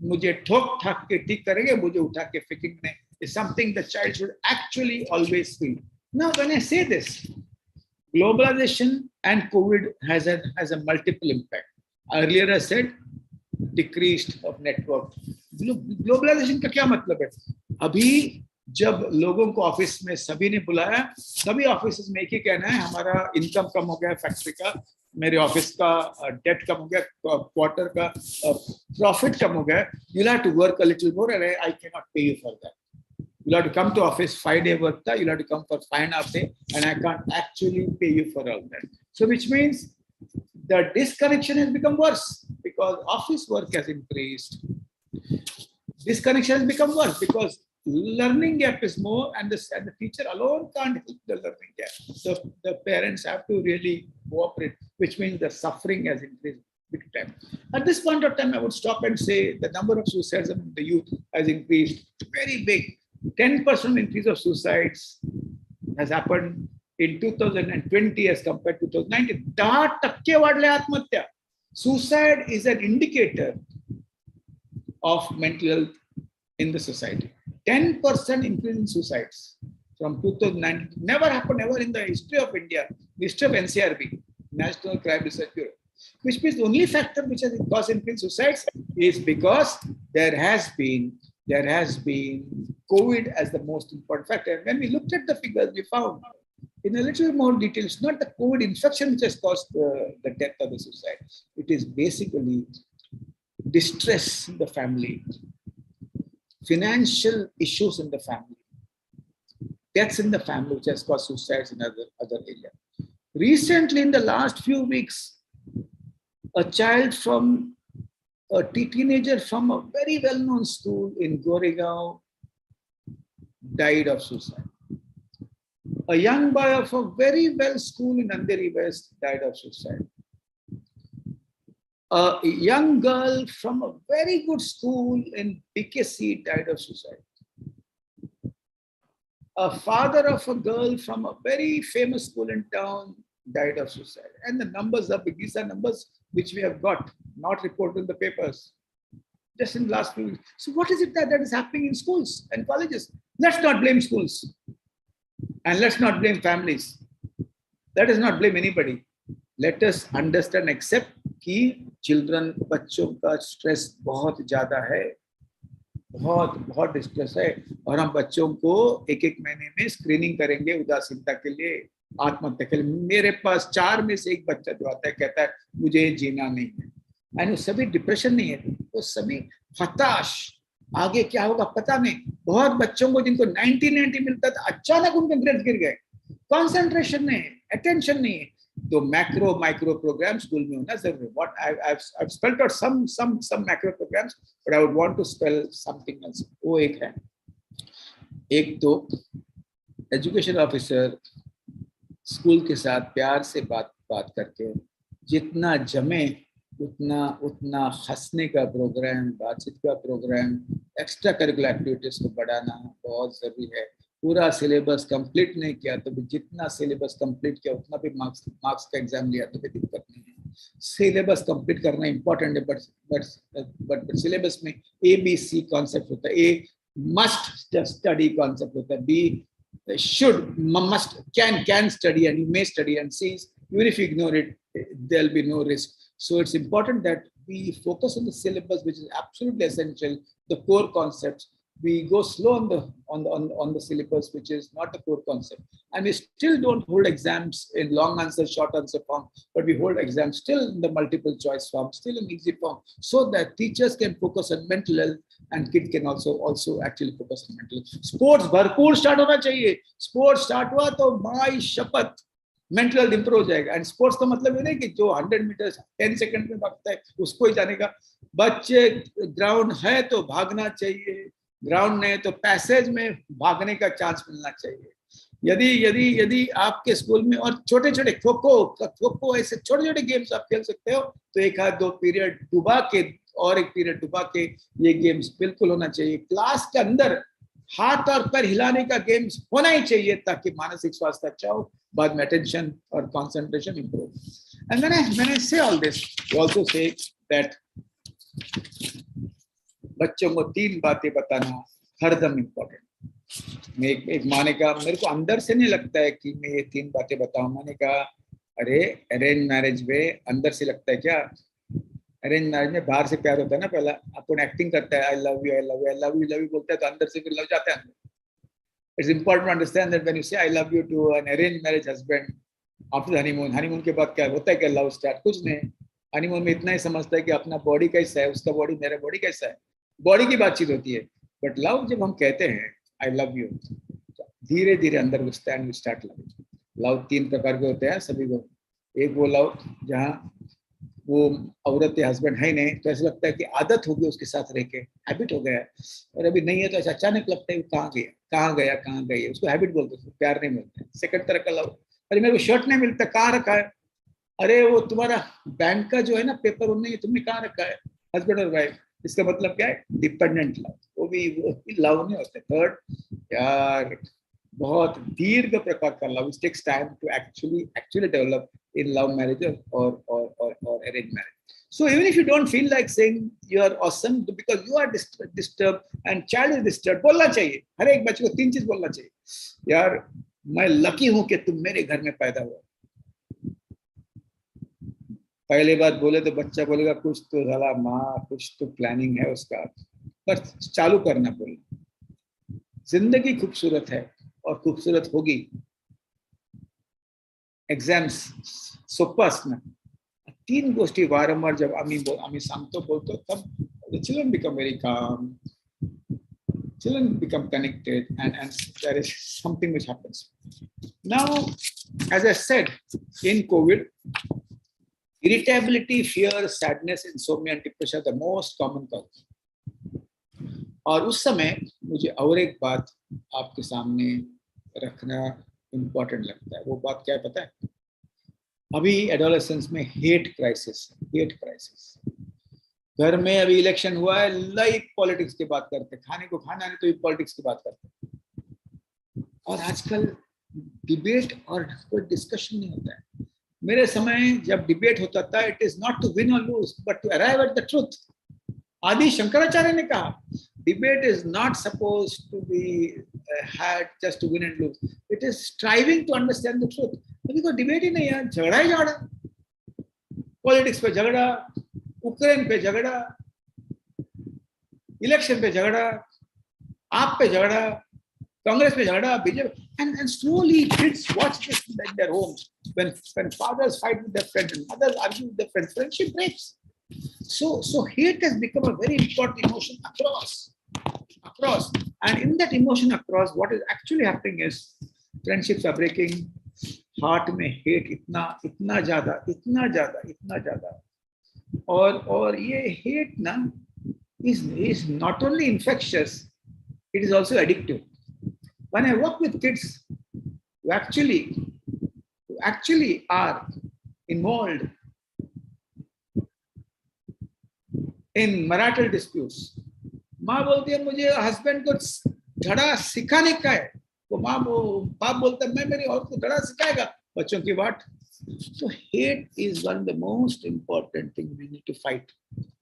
मुझे ठोक ठाक के ठीक करेंगे, मुझे उठा के फेंकेंगे नहीं, is something the child should actually always feel. Now when I say this, globalization and COVID has a multiple impact. Earlier I said decreased of network. Globalization का क्या मतलब है? अभी जब लोगों को ऑफिस में सभी ने बुलाया, सभी ऑफिस में एक ही कहना है, हमारा इनकम कम हो गया फैक्ट्री का, मेरे ऑफिस का डेट कम हो गया, क्वार्टर का प्रॉफिट कम हो गया, you'll have to work a little more and I cannot pay you for that. You'll have to come to office 5-day work, you'll have to come for 5.5 days, and I can't actually pay you for all that. So which means the disconnection has become worse because office work has increased. Disconnection has become worse because learning gap is more, and the teacher alone can't help the learning gap. So the parents have to really cooperate, which means the suffering has increased big time. At this point of time, I would stop and say the number of suicides among the youth has increased very big. 10% increase of suicides has happened in 2020 as compared to 2019. 10% वाढले आत्महत्या. Suicide is an indicator of mental health in the society. 10% increase in suicides from 2019. Never happened ever in the history of India, history of NCRB, National Crime Research Bureau. Which means the only factor which has caused increase in suicides is because there has been COVID as the most important factor. And when we looked at the figures, we found in a little more detail, it's not the COVID infection which has caused the death of the suicide. It is basically distress in the family, financial issues in the family, deaths in the family which has caused suicides in other areas. Recently, in the last few weeks, a teenager from a very well-known school in Goregaon died of suicide. A young boy of a very well school in Andheri West died of suicide. A young girl from a very good school in BKC died of suicide. A father of a girl from a very famous school in town died of suicide. And the numbers are big. These are numbers which we have got, not reported in the papers, just in the last few weeks. So what is it that is happening in schools and colleges? Let's not blame schools. And let's not blame families. Let us not blame anybody. Let us understand, accept कि children, बच्चों का stress बहुत ज़्यादा है, बहुत distress है, और हम बच्चों को एक महीने में स्क्रीनिंग करेंगे उदासीनता के लिए, आत्महत्या के लिए. मेरे पास 4 में से एक बच्चा जो आता है कहता है मुझे जीना नहीं है. एंड वो सभी डिप्रेशन नहीं है, वो सभी हताश, आगे क्या होगा पता नहीं. बहुत बच्चों को जिनको 90 मिलता था, अचानक उनके ग्रेड्स गिर गए. कंसंट्रेशन नहीं है, अटेंशन नहीं है. तो मैक्रो माइक्रो प्रोग्राम स्कूल में होना जरूरी. What I've spelled out some macro programs, but I would want to spell something else. वो एक है. एक तो एजुकेशन ऑफिसर स्कूल के साथ प्यार से बात करके जितना जमे उतना हंसने का प्रोग्राम, बातचीत का प्रोग्राम, एक्स्ट्रा करिकुलर एक्टिविटीज को बढ़ाना बहुत जरूरी है. पूरा सिलेबस कंप्लीट नहीं किया तो भी जितना सिलेबस कंप्लीट किया उतना भी मार्क्स का एग्जाम लिया तो भी दिक्कत नहीं है. सिलेबस कंप्लीट करना इंपॉर्टेंट है, बट सिलेबस में ABC कॉन्सेप्ट होता है. ए मस्ट स्टडी कॉन्सेप्ट होता है. B should, must, can study, and you may study, and see, even if you ignore it, there'll be no risk. So it's important that we focus on the syllabus, which is absolutely essential, the core concepts. We go slow on the syllabus, which is not the core concept. And we still don't hold exams in long answer, short answer form, but we hold exams still in the multiple choice form, still in easy form, so that teachers can focus on mental health and kids can also actually focus on mental health. Sports भरपूर start होना चाहिए. Sports start हुआ तो माई शपथ mental health improve हो जाएगा. And sports का मतलब ये नहीं कि जो 100 मीटर 10 सेकंड में भागता है उसको ही जाने का. बच्चे ग्राउंड है तो भागना चाहिए, ग्राउंड नहीं तो पैसेज में भागने का चांस मिलना चाहिए. यदि आपके स्कूल में और छोटे छोटे खो-खो ऐसे छोटे छोटे गेम्स आप खेल सकते हो तो 1-2 पीरियड डुबा के और एक पीरियड डुबा के ये गेम्स बिल्कुल होना चाहिए. क्लास के अंदर हाथ और पैर हिलाने का गेम्स होना ही चाहिए ताकि मानसिक स्वास्थ्य अच्छा हो, बाद में अटेंशन और concentration improve. And when I say all this, you also say that बच्चों को 3 बातें बताना हरदम इम्पोर्टेंट. मैं एक माँ ने कहा, मेरे को अंदर से नहीं लगता है कि मैं ये 3 बातें बताऊं. मैंने कहा अरे अरेंज मैरिज में अंदर से लगता है क्या? अरेंज मैरिज में बाहर से प्यार होता है ना, पहला अपन एक्टिंग करता है, I love you I love you I love you love you बोलता है तो अंदर से फिर लव जाता है. It's important to understand that when you say I love you to an arrange marriage husband after honeymoon के बाद क्या होता है, क्या लव स्टार्ट? कुछ नहीं. हनीमून में इतना ही समझता है कि अपना बॉडी कैसा है, उसका बॉडी मेरा बॉडी कैसा है, बॉडी की बातचीत होती है. बट लव जब हम कहते हैं आई लव यू, धीरे धीरे अंदर घुसता है and we start love. Love 3 प्रकार के होते हैं सभी को. एक वो लव जहाँ वो औरत या हस्बैंड है नहीं तो ऐसा लगता है कि आदत हो गई उसके साथ रह के, हैबिट हो गया है, और अभी नहीं है तो ऐसा अचानक लगता है कहाँ गया, उसको हैबिट बोलते हैं, प्यार नहीं मिलता. सेकंड तरह का लव, अरे मेरे को शर्ट नहीं मिलता, कहाँ रखा है, अरे वो तुम्हारा बैंक का जो है ना पेपर वो नहीं, तुमने कहाँ रखा है. हस्बैंड और वाइफ, इसका मतलब क्या है? Dependent love. वो भी लव नहीं होता. थर्ड, यार बहुत दीर्घ प्रकार का love, it takes time to actually develop in love marriage or arranged marriage. So even if you don't feel like saying you are awesome because you are disturbed and child is disturbed, बोलना चाहिए. हर एक बच्चे को 3 चीज बोलना चाहिए. यार मैं लकी हूं कि तुम मेरे घर में पैदा हुआ. पहली बात बोले तो बच्चा बोलेगा कुछ तो साला माँ, कुछ तो प्लानिंग है उसका, पर चालू करना बोलना. जिंदगी खूबसूरत है और खूबसूरत होगी. एक्झाम्स सोपं असणं. 3 गोष्टी वारंवार जब आम्ही सांगतो बोलतो तब the children become very calm, children become connected, and there is something which happens. Now, as I said, in COVID, irritability, fear, sadness, insomnia, and depression are the most common causes. और उस समय मुझे और एक बात आपके सामने रखना इम्पोर्टेंट लगता है. वो बात क्या है पता है? अभी एडोलेसेंस में हेट क्राइसिस. घर में अभी इलेक्शन हुआ है, लाइक पॉलिटिक्स की बात करते, खाने को खाना नहीं तो भी पॉलिटिक्स की बात करते. और आजकल डिबेट और कोई डिस्कशन नहीं होता है. मेरे समय जब डिबेट होता था, it is not to win और lose but to arrive at the truth. Adi Shankaracharya ने कहा, debate is not suppose to be had just to win and lose. It is striving to understand the truth. अभी तो debate ही नहीं है, झगड़ा ही झगड़ा. Politics पे झगड़ा, यूक्रेन पे झगड़ा, इलेक्शन पे झगड़ा, आप पे झगड़ा, कांग्रेस पे झगड़ा, BJP. And slowly kids watch this in their homes. When fathers fight with their friends and mothers argue with their friends, friendship breaks. So hate has become a very important emotion across. And in that emotion across, what is actually happening is friendships are breaking. Heart में hate इतना ज़्यादा. और ये hate ना is not only infectious, it is also addictive. When I work with kids who actually are involved in marital disputes, माँ बोलती है मुझे हस्बैंड को धड़ा सिखाने का है, तो बाप बोलता है मैं मेरी औरत को धड़ा सिखाएगा बच्चों की बात. So hate is one of the most important things we need to fight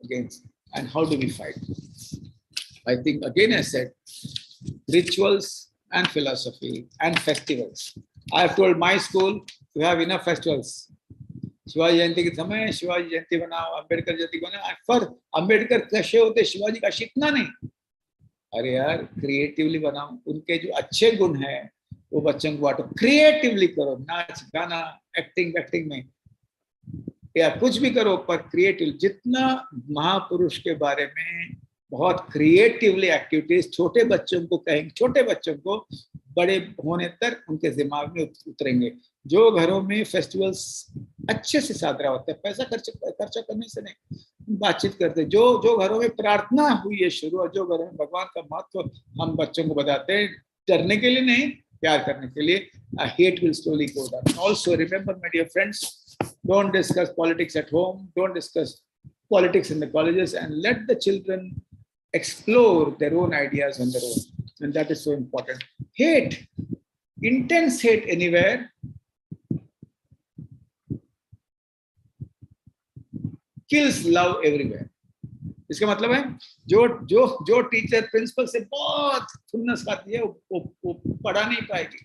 against. And how do we fight? I think again I said rituals and philosophy and festivals. I have told my school to have enough festivals. Shivaji जयंती के समय शिवाजी जयंती बनाओ, अंबेडकर जयंती बनाओ. पर अंबेडकर कैसे होते, शिवाजी का सीखना नहीं. अरे यार क्रिएटिवली बनाओ, उनके जो अच्छे गुण हैं वो बच्चों को बांटो, क्रिएटिवली करो, नाच गाना एक्टिंग में या कुछ भी करो, पर क्रिएटिव. जितना महापुरुष के बारे में बहुत क्रिएटिवली एक्टिविटीज छोटे बच्चों को कहेंगे, छोटे बच्चों को बड़े होने तक उनके दिमाग में उतरेंगे. जो घरों में फेस्टिवल्स अच्छे से साजरा होता है, पैसा खर्चा करने से नहीं, बातचीत करते. जो घरों में प्रार्थना हुई है शुरू, और जो घरों में भगवान का महत्व हम बच्चों को बताते हैं, डरने के लिए नहीं, प्यार करने के लिए. Hate will slowly go down. Also remember, my dear friends, don't discuss politics at home, don't discuss politics in the colleges, and let the children explore their own ideas on their own. And that is so important. Hate, intense hate anywhere kills love everywhere. इसका मतलब है जो teacher principal से बहुत खुन्नस खाती है वो पढ़ा नहीं पाएगी.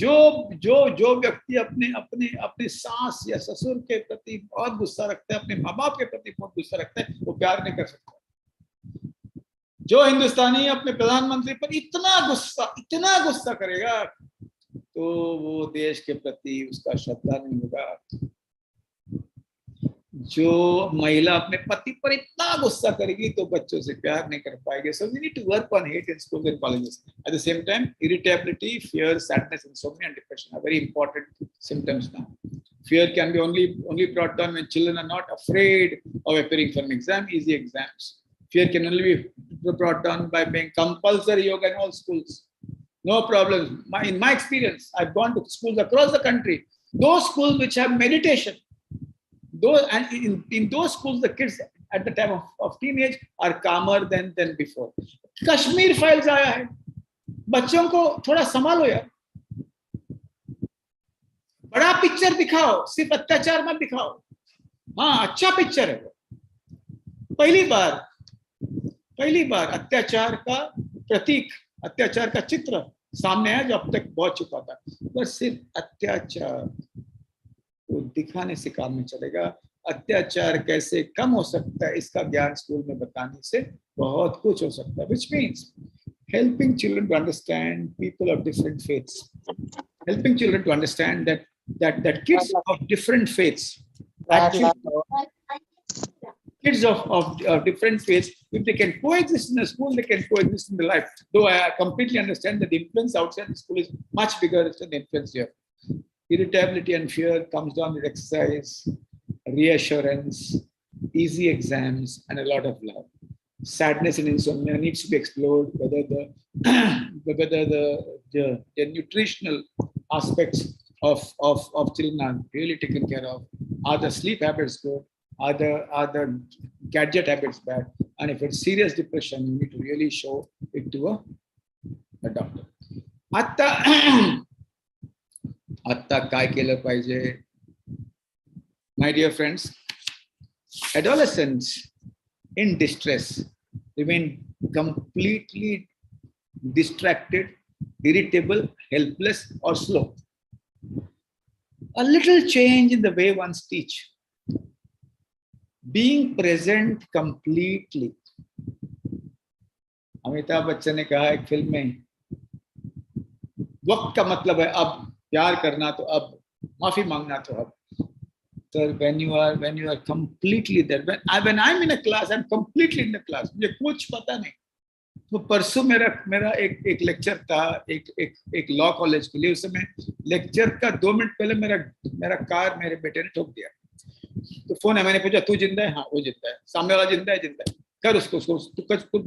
जो व्यक्ति अपने सास या ससुर के प्रति बहुत गुस्सा रखता है, अपने माँ बाप के प्रति बहुत गुस्सा रखता है, वो प्यार नहीं कर सकता. जो हिंदुस्तानी अपने प्रधानमंत्री पर इतना गुस्सा करेगा, तो वो देश के प्रति उसका श्रद्धा नहीं होगा. जो महिला अपने पति पर इतना गुस्सा करेगी, तो बच्चों से प्यार नहीं कर पाएगी. So we need to work on hate in schools and colleges. At the same time, irritability, fear, sadness, insomnia, and depression are very important symptoms now. Fear can be only brought down when children are not afraid of appearing for an exam, easy exams. Fear can only be brought down by being compulsory yoga in all schools. No problem. In my experience, I've gone to schools across the country. Those schools which have meditation, in those schools, the kids at the time of teenage are calmer than before. Kashmir files आया है, बच्चों को थोड़ा संभालो यार. बड़ा picture दिखाओ, सिर्फ अत्याचार मत दिखाओ. हाँ, अच्छा पिक्चर है वो. पहली बार अत्याचार का प्रतीक, अत्याचार का चित्र सामने आया, जो अब तक बहुत छुपा था. बस सिर्फ अत्याचार को दिखाने से काम नहीं चलेगा. अत्याचार कैसे कम हो सकता है, इसका ज्ञान स्कूल में बताने से बहुत कुछ हो सकता है. Which means helping children to understand people of different faiths, helping children to understand that kids of different faiths, actually, kids of different faiths, if they can coexist in a school, they can coexist in the life. Though I completely understand that the influence outside the school is much bigger than the influence here. Irritability and fear comes down with exercise, reassurance, easy exams, and a lot of love. Sadness and insomnia needs to be explored, whether the nutritional aspects of children are really taken care of. Are the sleep habits good? Are the gadget habits bad? And if it's serious depression, you need to really show it to a doctor. आता काय केलं पाहिजे, My dear friends, adolescents in distress remain completely distracted, irritable, helpless, or slow. A little change in the way one teach, being present completely. Amitabh Bachchan ने कहा एक film में, वक्त का मतलब है अब, प्यार करना तो अब, माफी मांगना तो अब. So when you are completely there, when I'm in a class, I'm completely in the class. मुझे कुछ पता नहीं. तो परसों मेरा एक लेक्चर था एक लॉ कॉलेज के लिए. उस समय लेक्चर का 2 मिनट पहले मेरा कार मेरे बेटे ने ठोक दिया. तो फोन है, मैंने पूछा तू जिंदा है? हाँ वो जिंदा है. सामने वाला जिंदा है? कर उसको तू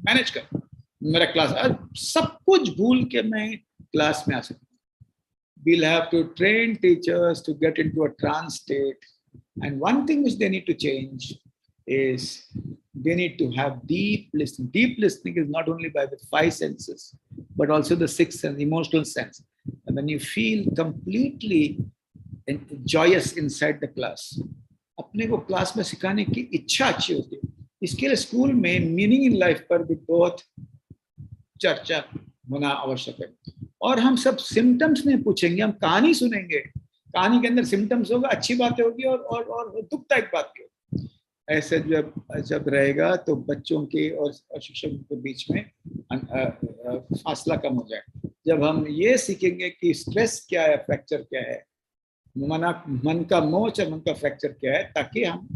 मैनेज कर. मेरा क्लास, सब कुछ भूल के मैं क्लास में आ सकता. We'll have to train teachers to get into a trance state, and one thing which they need to change is they need to have deep listening. Deep listening is not only by the 5 senses, but also the 6th sense, emotional sense. And when you feel completely joyous inside the class, अपने को class में सिखाने की इच्छा अच्छी होती है. इसके लिए स्कूल में मीनिंग इन लाइफ पर भी बहुत चर्चा होना आवश्यक है. और हम सब सिम्टम्स नहीं पूछेंगे, हम कहानी सुनेंगे. कहानी के अंदर सिम्टम्स होगा, अच्छी बातें होगी और दुखदायक बात भी होगी. ऐसे जब रहेगा तो बच्चों के और शिक्षकों के बीच में फासला कम हो जाए. जब हम ये सीखेंगे कि स्ट्रेस क्या है, फ्रैक्चर क्या है, मन का मोच और मन का फ्रैक्चर क्या है, ताकि हम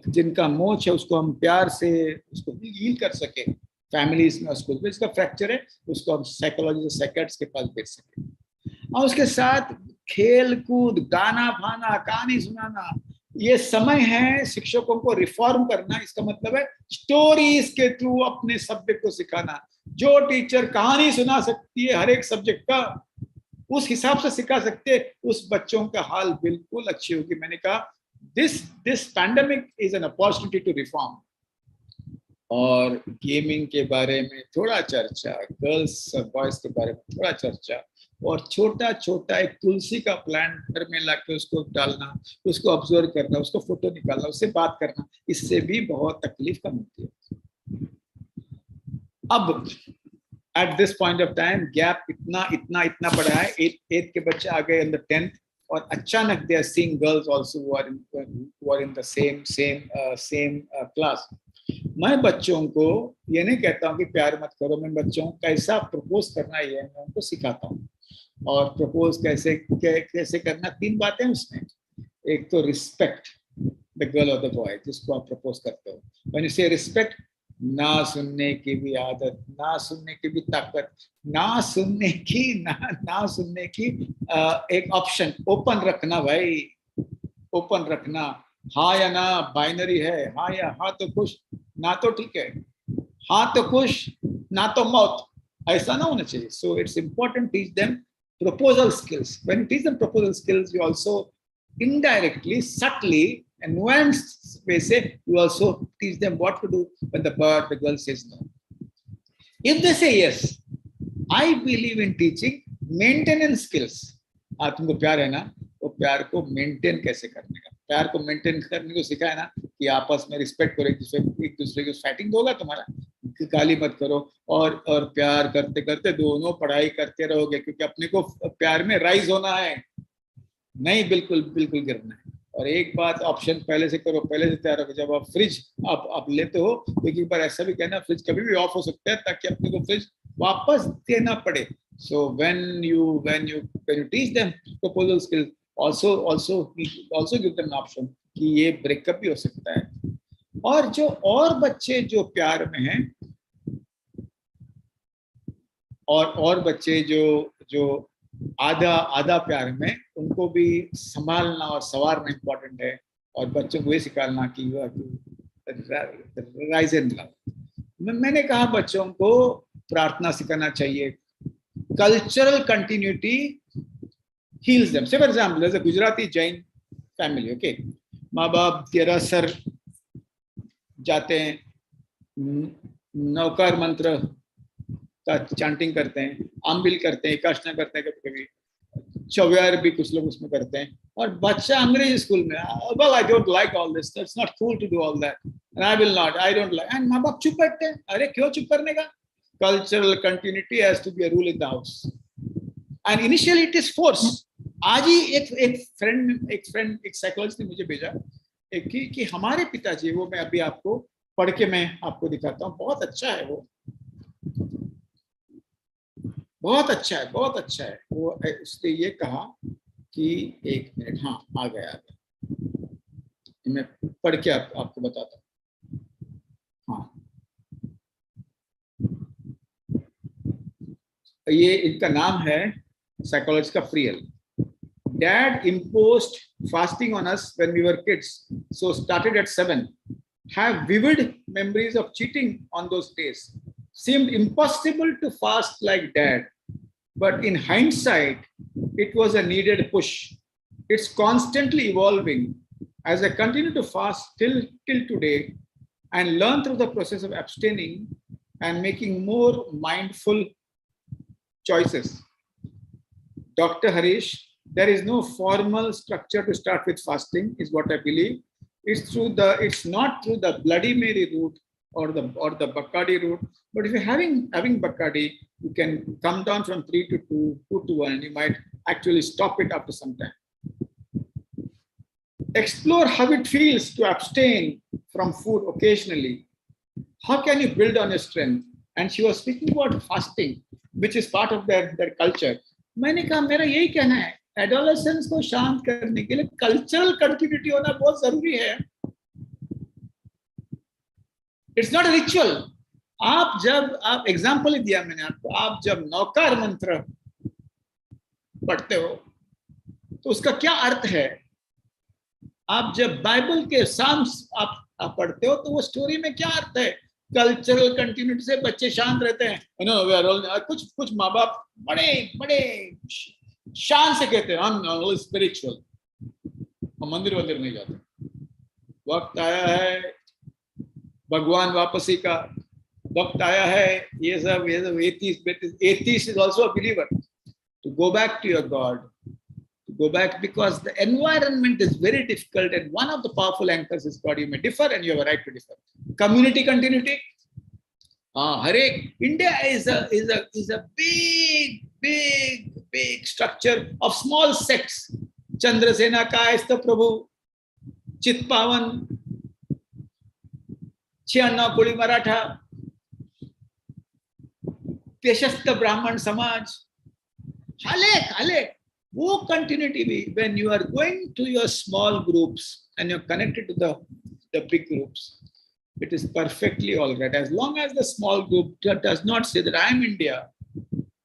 जिनका मोच है उसको हम प्यार से उसको हील कर सके. फैमिलीज में उसको, जिसका फ्रैक्चर है उसको हम साइकोलॉजी साइकियाट्रिस्ट के पास भेज सके. और उसके साथ खेल कूद, गाना भाना, कहानी सुनाना, ये समय है शिक्षकों को रिफॉर्म करना. इसका मतलब है स्टोरीज के थ्रू अपने सब्जेक्ट को सिखाना. जो टीचर कहानी सुना सकती है हर एक सब्जेक्ट का, उस हिसाब से सिखा सकते, उस बच्चों का हाल बिल्कुल अच्छी होगी. मैंने कहा this pandemic is an opportunity to reform. और गेमिंग के बारे में थोड़ा चर्चा, गर्ल्स और बॉयज के बारे में थोड़ा चर्चा, और छोटा छोटा एक तुलसी का प्लांट घर में लाके उसको डालना, उसको ऑब्जर्व करना, उसको फोटो निकालना, उससे बात करना, इससे भी बहुत तकलीफ कम होती है. अब at this point of time gap इतना बड़ा है. 8th के बच्चे आ गए इन द 10th, और अचानक they are seeing girls also who are in the same class. मैं बच्चों को ये नहीं कहता हूँ कि प्यार मत करो. मैं बच्चों को कैसा प्रपोज करना है मैं उनको सिखाता हूँ. और प्रपोज कैसे करना, 3 बातें उसमें. एक तो रिस्पेक्ट द गर्ल और द बॉय जिसको आप प्रपोज करते हो. व्हेन यू से रिस्पेक्ट, ना सुनने की भी आदत, ना सुनने की भी ताकत, ना सुनने की एक ऑप्शन ओपन रखना. भाई ओपन रखना. हाँ या ना बाइनरी है. हाँ या हाँ तो खुश, ना तो ठीक है. हाँ तो खुश, ना तो मौत. ऐसा ना होना चाहिए. So it's important to teach them proposal skills. When you teach them proposal skills, you also indirectly, subtly, and nuanced way say, you also teach them what to do when the girl says no. If they say yes, I believe in teaching maintenance skills. तुमको प्यार है ना, तो प्यार को maintain कैसे करने का. प्यार को मेंटेन करने को सिखाया ना कि आपस में रिस्पेक्ट करो, एक दूसरे को. फाइटिंग होगा तुम्हारा, गाली मत करो. और प्यार करते करते दोनों पढ़ाई करते रहोगे, क्योंकि अपने को प्यार में राइज होना है, नहीं बिल्कुल गिरना है. और एक बात ऑप्शन पहले से करो, पहले से तैयार रखो. जब आप फ्रिज आप लेते हो तो एक बार ऐसा भी कहना फ्रिज कभी भी ऑफ हो सकता है, ताकि अपने को फ्रिज वापस देना पड़े. So when you teach them proposal skills, also give them an option कि ये ब्रेकअप भी हो सकता है. और बच्चे जो प्यार में हैं, और बच्चे जो आधा प्यार में, उनको भी संभालना और संवारना इम्पोर्टेंट है. और बच्चों को ये सिखाना कि राइज एंड लव. मैंने कहा बच्चों को प्रार्थना सिखाना चाहिए. Cultural continuity heals them. Say for example, there's a Gujarati Jain family. Okay, माँ बाप देरासर जाते हैं, नौकार मंत्र का चैंटिंग करते हैं, आम्बिल करते हैं, एकाशना करते हैं कभी कभी. चौवेर भी कुछ लोग उसमें करते हैं, और बच्चा अंग्रेजी स्कूल में, well I don't like all this, it's not cool to do all that and I will not, I don't like, and माँ बाप चुप बैठते हैं. अरे क्यों चुप करने का? Cultural continuity has to be a rule in the house and initially it is forced. आज ही एक फ्रेंड एक साइकोलॉजिस्ट ने मुझे भेजा कि हमारे पिताजी, वो मैं अभी आपको पढ़ के मैं आपको दिखाता हूँ, बहुत अच्छा है वो, बहुत अच्छा है, बहुत अच्छा है वो. उसने ये कहा कि एक मिनट, हाँ आ गया, मैं पढ़ के आपको बताता हूँ. हाँ, ये इनका नाम है साइकोलॉजी का फ्रियल. Dad imposed fasting on us when we were kids, so started at 7. Have vivid memories of cheating on those days. Seemed impossible to fast like Dad, but in hindsight, it was a needed push. It's constantly evolving. As I continue to fast till today and learn through the process of abstaining and making more mindful choices. Dr. Harish, there is no formal structure to start with fasting, is what I believe. It's not through the Bloody Mary route or the Bacardi route. But if you're having Bacardi, you can come down from 3 to 2, 2 to 1, and you might actually stop it after some time. Explore how it feels to abstain from food occasionally. How can you build on your strength? And she was speaking about fasting, which is part of their culture. मैंने कहा मेरा यही कहना है, adolescence को शांत करने के लिए कल्चरल कंटिन्यूटी होना बहुत जरूरी है. It's not a ritual. आप एग्जांपल ही दिया मैंने आपको, आप जब नौकार मंत्र पढ़ते हो तो उसका क्या अर्थ है? आप जब बाइबल के साम्स आप पढ़ते हो तो वो स्टोरी में क्या अर्थ है? कल्चरल कंटिन्यूटी से बच्चे शांत रहते हैं. कुछ माँ बाप बड़े शान से कहते हैं हम स्पिरिचुअल, हम मंदिर नहीं जाते. वक्त आया है भगवान वापसी का, वक्त आया है ये सब atheist is also a believer, to go back to your God, to go back, because the environment is very difficult and one of the powerful anchors is God. You may differ and you have a right to differ. Community continuity. India is a big structure of small sects. Chandrasena Kayastha Prabhu, Chitpavan, Chianna Kuli Maratha, Peshastha Brahman Samaj, Halek. वो continuity भी, when you are going to your small groups and you're connected to the big groups, it is perfectly all right, as long as the small group does not say that I'm India,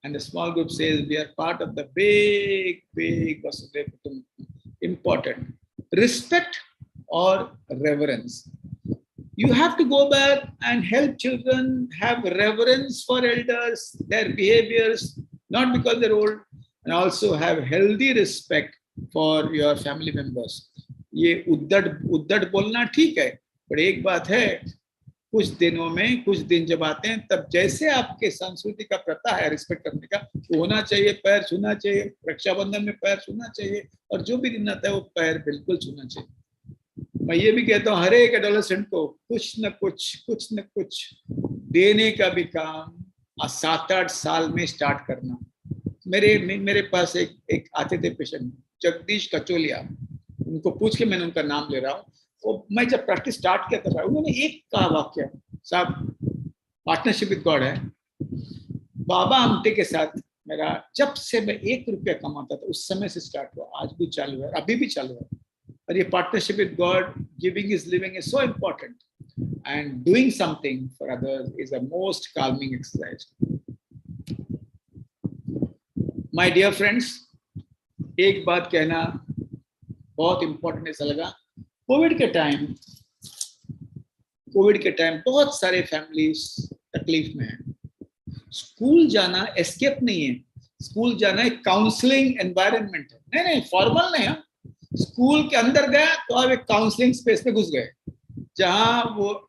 and the small group says we are part of the big important. Respect or reverence. You have to go back and help children have reverence for elders, their behaviors, not because they're old, and also have healthy respect for your family members. ये उद्दट बोलना ठीक है, पर एक बात है, कुछ दिन जब आते हैं तब जैसे आपके संस्कृति का प्रथा है रिस्पेक्ट करने का, वो होना चाहिए, पैर छूना चाहिए, रक्षाबंधन में पैर छूना चाहिए, और जो भी दिन आता है वो पैर बिल्कुल छूना चाहिए. मैं ये भी कहता हूँ हर एक एडोलेसेंट को कुछ न कुछ देने का भी काम 7-8 साल में स्टार्ट करना. मेरे पास एक आते थे पेशेंट, जगदीश कचोलिया, उनको पूछ के मैंने उनका नाम ले रहा हूँ. वो मैं जब प्रैक्टिस स्टार्ट किया था, उन्होंने एक कहा वाक्य, साहब पार्टनरशिप विद गॉड है, बाबा आमटे के साथ मेरा जब से मैं 1 रुपया कमाता था उस समय से स्टार्ट हुआ, आज भी चालू है, अभी भी चालू है. और ये partnership with God, giving is living is so important, and doing something for others is a most calming exercise. My dear friends, एक बात कहना बहुत इंपॉर्टेंट ऐसा लगा. कोविड के टाइम बहुत सारे फैमिलीज तकलीफ में हैं. स्कूल जाना एस्केप नहीं है, स्कूल जाना एक काउंसलिंग एनवायरनमेंट है. नहीं फॉर्मल नहीं है. स्कूल के अंदर गया तो आप एक काउंसलिंग स्पेस पे घुस गए, जहां वो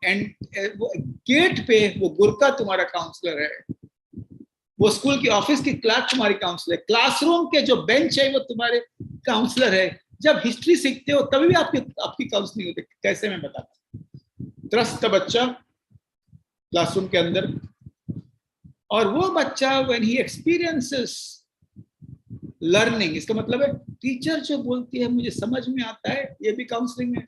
गेट पे वो गुरका तुम्हारा काउंसलर है, वो स्कूल की ऑफिस की क्लार्क तुम्हारी काउंसलर है, क्लासरूम के जो बेंच है वो तुम्हारे काउंसलर है। जब हिस्ट्री सीखते हो तभी भी आपकी काउंसलिंग होती है। कैसे, मैं बताता हूँ। त्रस्त बच्चा क्लासरूम के अंदर, और वो बच्चा व्हेन ही एक्सपीरियंसेस लर्निंग, इसका मतलब है टीचर जो बोलती है मुझे समझ में आता है, ये भी काउंसलिंग है।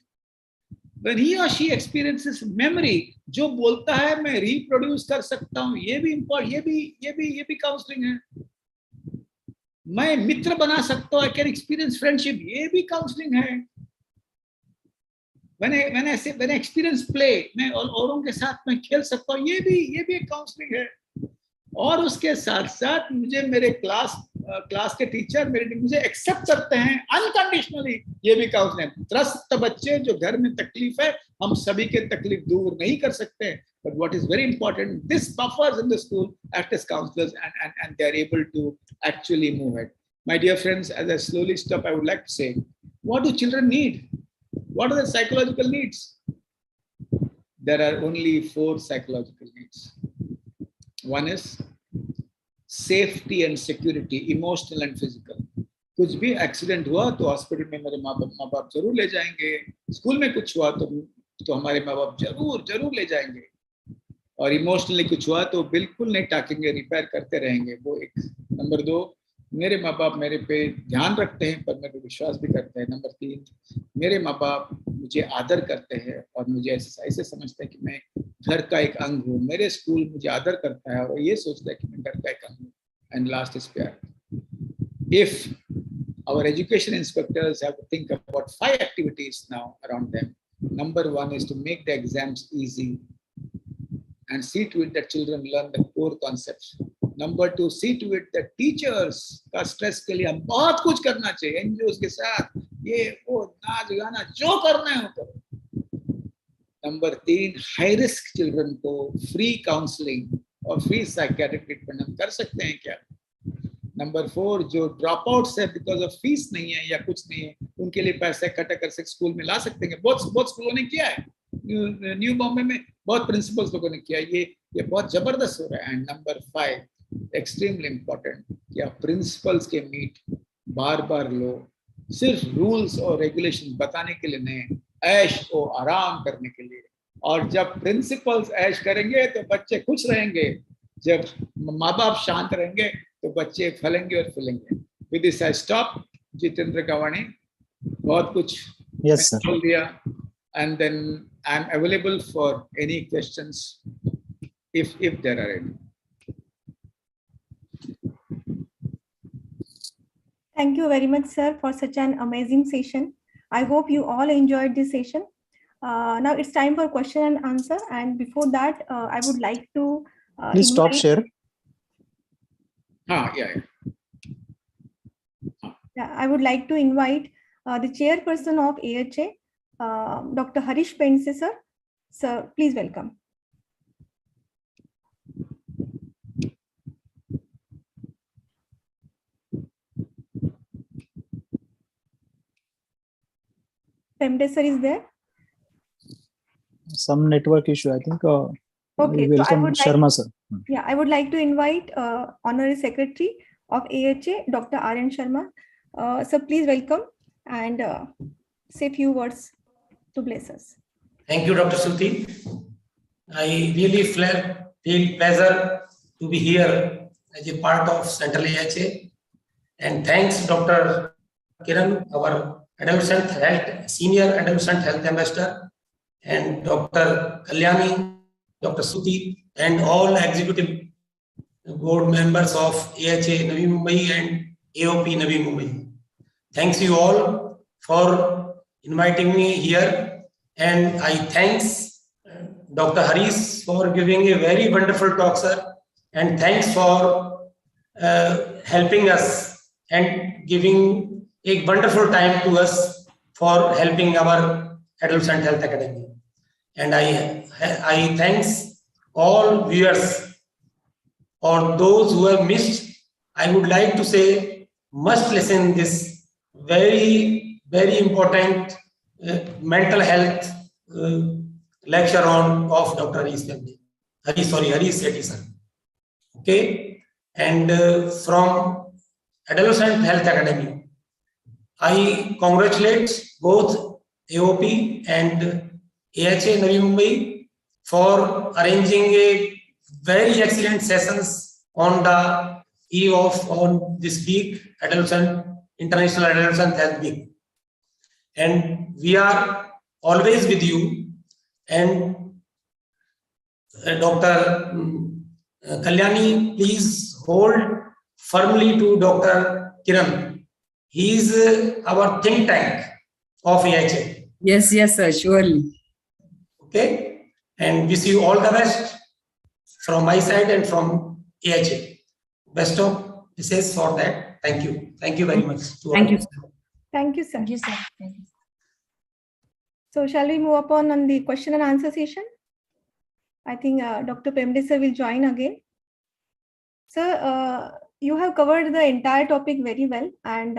When he or she experiences memory, जो बोलता है मैं रिप्रोड्यूस कर सकता हूँ, ये भी इम्पोर्टेंट, ये भी काउंसलिंग है। मैं मित्र बना सकता हूँ, I can experience friendship, ये भी काउंसलिंग है। When I experience play, मैं औरों के साथ मैं खेल सकता हूँ, ये भी एक काउंसलिंग है। और उसके साथ साथ मुझे मेरे क्लास के टीचर मुझे एक्सेप्ट करते हैं अनकंडीशनली, ये भी काउंसलिंग है। त्रस्त बच्चे जो घर में तकलीफ है, हम सभी के तकलीफ दूर नहीं कर सकते, but what is very important, this buffers in the school act as counselors and they are able to actually move it. My dear friends, as I slowly stop, I would like to say, what do children need? What are the psychological needs? There are only 4 psychological needs. One is safety and security, emotional and physical. कुछ भी accident हुआ तो hospital में मेरे माँ बाप जरूर ले जाएंगे, स्कूल में कुछ हुआ तो हमारे माँ बाप जरूर ले जाएंगे, और इमोशनली कुछ हुआ तो बिल्कुल नहीं टाकेंगे, रिपेयर करते रहेंगे। वो एक। नंबर 2, मेरे माँ बाप मेरे पे ध्यान रखते हैं पर मेरे पे विश्वास भी करते हैं। नंबर 3, मेरे माँ बाप मुझे आदर करते हैं और मुझे ऐसे समझते हैं कि मैं घर का एक अंग हूँ। मेरे स्कूल मुझे आदर करता है और ये सोचता है कि मैं घर का एक अंग हूँ। एंड लास्ट इज प्यार। If our education inspectors have to think about 5 activities now around them, number 1 is to make the exams easy and see to it that children learn the core concepts. Number 2, see to it that teachers का stress के लिए हम बहुत कुछ करना चाहिए, NGOs के साथ ये वो नाच गाना जो करना है वो करो। Number 3, high risk children को free counseling और free psychiatric treatment हम कर सकते हैं क्या? नंबर 4, जो ड्रॉप आउट्स है बिकॉज ऑफ फीस नहीं है या कुछ नहीं है, उनके लिए पैसे इकट्ठा कर सकते, स्कूल में ला सकते हैं। बहुत स्कूलों ने किया है, न्यू बॉम्बे में बहुत प्रिंसिपल्स लोगों ने किया, ये बहुत जबरदस्त हो रहा है। एंड नंबर 5, एक्सट्रीमली इम्पोर्टेंट, कि आप प्रिंसिपल्स के मीट बार लो, सिर्फ रूल्स और रेगुलेशन बताने के लिए नहीं, ऐश और आराम करने के लिए। और जब प्रिंसिपल्स ऐश करेंगे तो बच्चे खुश रहेंगे, जब माँ बाप शांत रहेंगे तो बच्चे फलेंगे और फूलेंगे। With this I stop. Jitendra Gawani, बहुत कुछ बोल दिया, and then I am available for any questions if there are any. Thank you very much, sir, for such an amazing session. I hope you all enjoyed this session. Now it's time for question and answer. And before that, I would like to please stop share. Yeah, I would like to invite the chairperson of AHA, Dr. Harish Shetty, sir. Sir, please welcome. Sir is there? Some network issue, I think. Okay, welcome, so Sharma sir. Yeah, I would like to invite Honorary Secretary of AHA, Dr. R.N. Sharma. So please welcome and say a few words to bless us. Thank you, Dr. Shruti. I really feel pleasure to be here as a part of Central AHA. And thanks, Dr. Kiran, our Adolescent Health, Senior Adolescent Health Ambassador, and Dr. Kalyani, Dr. Shruti, and all executive board members of AHA Navi Mumbai and AOP Navi Mumbai. Thanks you all for inviting me here, and I thanks Dr. Harish for giving a very wonderful talk, sir, and thanks for helping us and giving a wonderful time to us for helping our Adolescent Health Academy. And I thanks all viewers or those who have missed. I would like to say must listen this very important mental health lecture on of Dr. Harish Shetty, sir. Okay, and from Adolescent Health Academy. I congratulate both AOP and AHA Navi Mumbai for arranging a very excellent sessions on the eve of on this week, International Adolescent Health Week. And we are always with you. And Dr. Kalyani, please hold firmly to Dr. Kiran. He is our think tank of AHA. Yes, yes, sir, surely. Okay, and wish you all the best from my side and from AHA. Best of wishes for that. Thank you. Thank you very much. Thank you, sir. Thank you, sir. Thank you, sir. Thank you. So shall we move upon on the question and answer session? I think Dr. Pemde sir will join again. Sir, you have covered the entire topic very well, and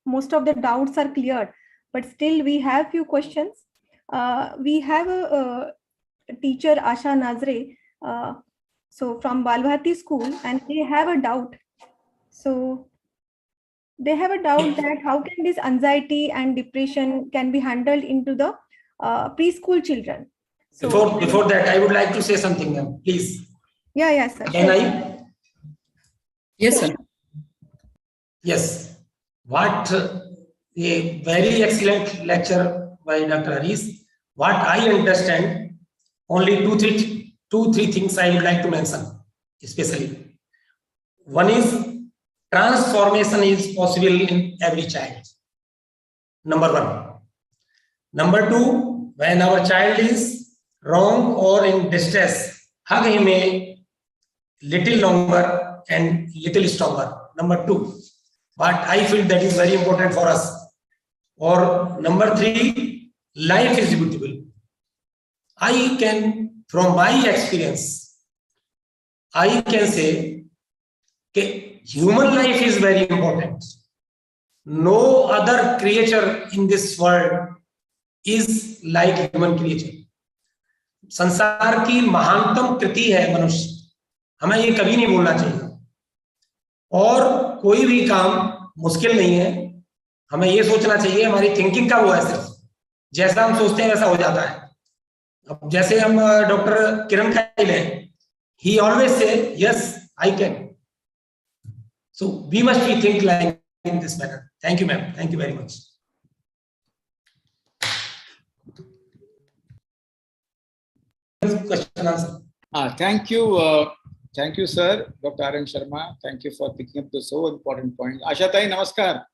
most of the doubts are cleared, but still we have few questions. We have a teacher, Asha Nazre, so from Balbharti school, and they have a doubt. So they have a doubt that how can this anxiety and depression can be handled into the preschool children. So Before that, I would like to say something, ma'am. Please. Yeah, sir. Can I? Yes, sir. Yes. What a very excellent lecture by Dr. Harish. What I understand, only two, three things I would like to mention, especially. One is transformation is possible in every child. Number one. Number two, when our child is wrong or in distress, hug him a little longer and little stronger. Number two. But I feel that is very important for us. Or number three, life is beautiful. I can, from my experience, I can say, okay, human life is very important. No other creature in this world is like human creature. संसार की महानतम कृति है मनुष्य. हमें ये कभी नहीं भूलना चाहिए. और कोई भी काम मुश्किल नहीं है. हमें ये सोचना चाहिए हमारी थिंकिंग का वो है सिर्फ. जैसा हम सोचते हैं वैसा हो जाता है. अब जैसे हम डॉक्टर किरण का ही लें. He always say, yes, I can. So we must be think like in this manner. Thank you, ma'am. Thank you very much. Question answer. Thank you, sir, Dr. R.N. Sharma. Thank you for picking up the so important point. Asha Tai, namaskar.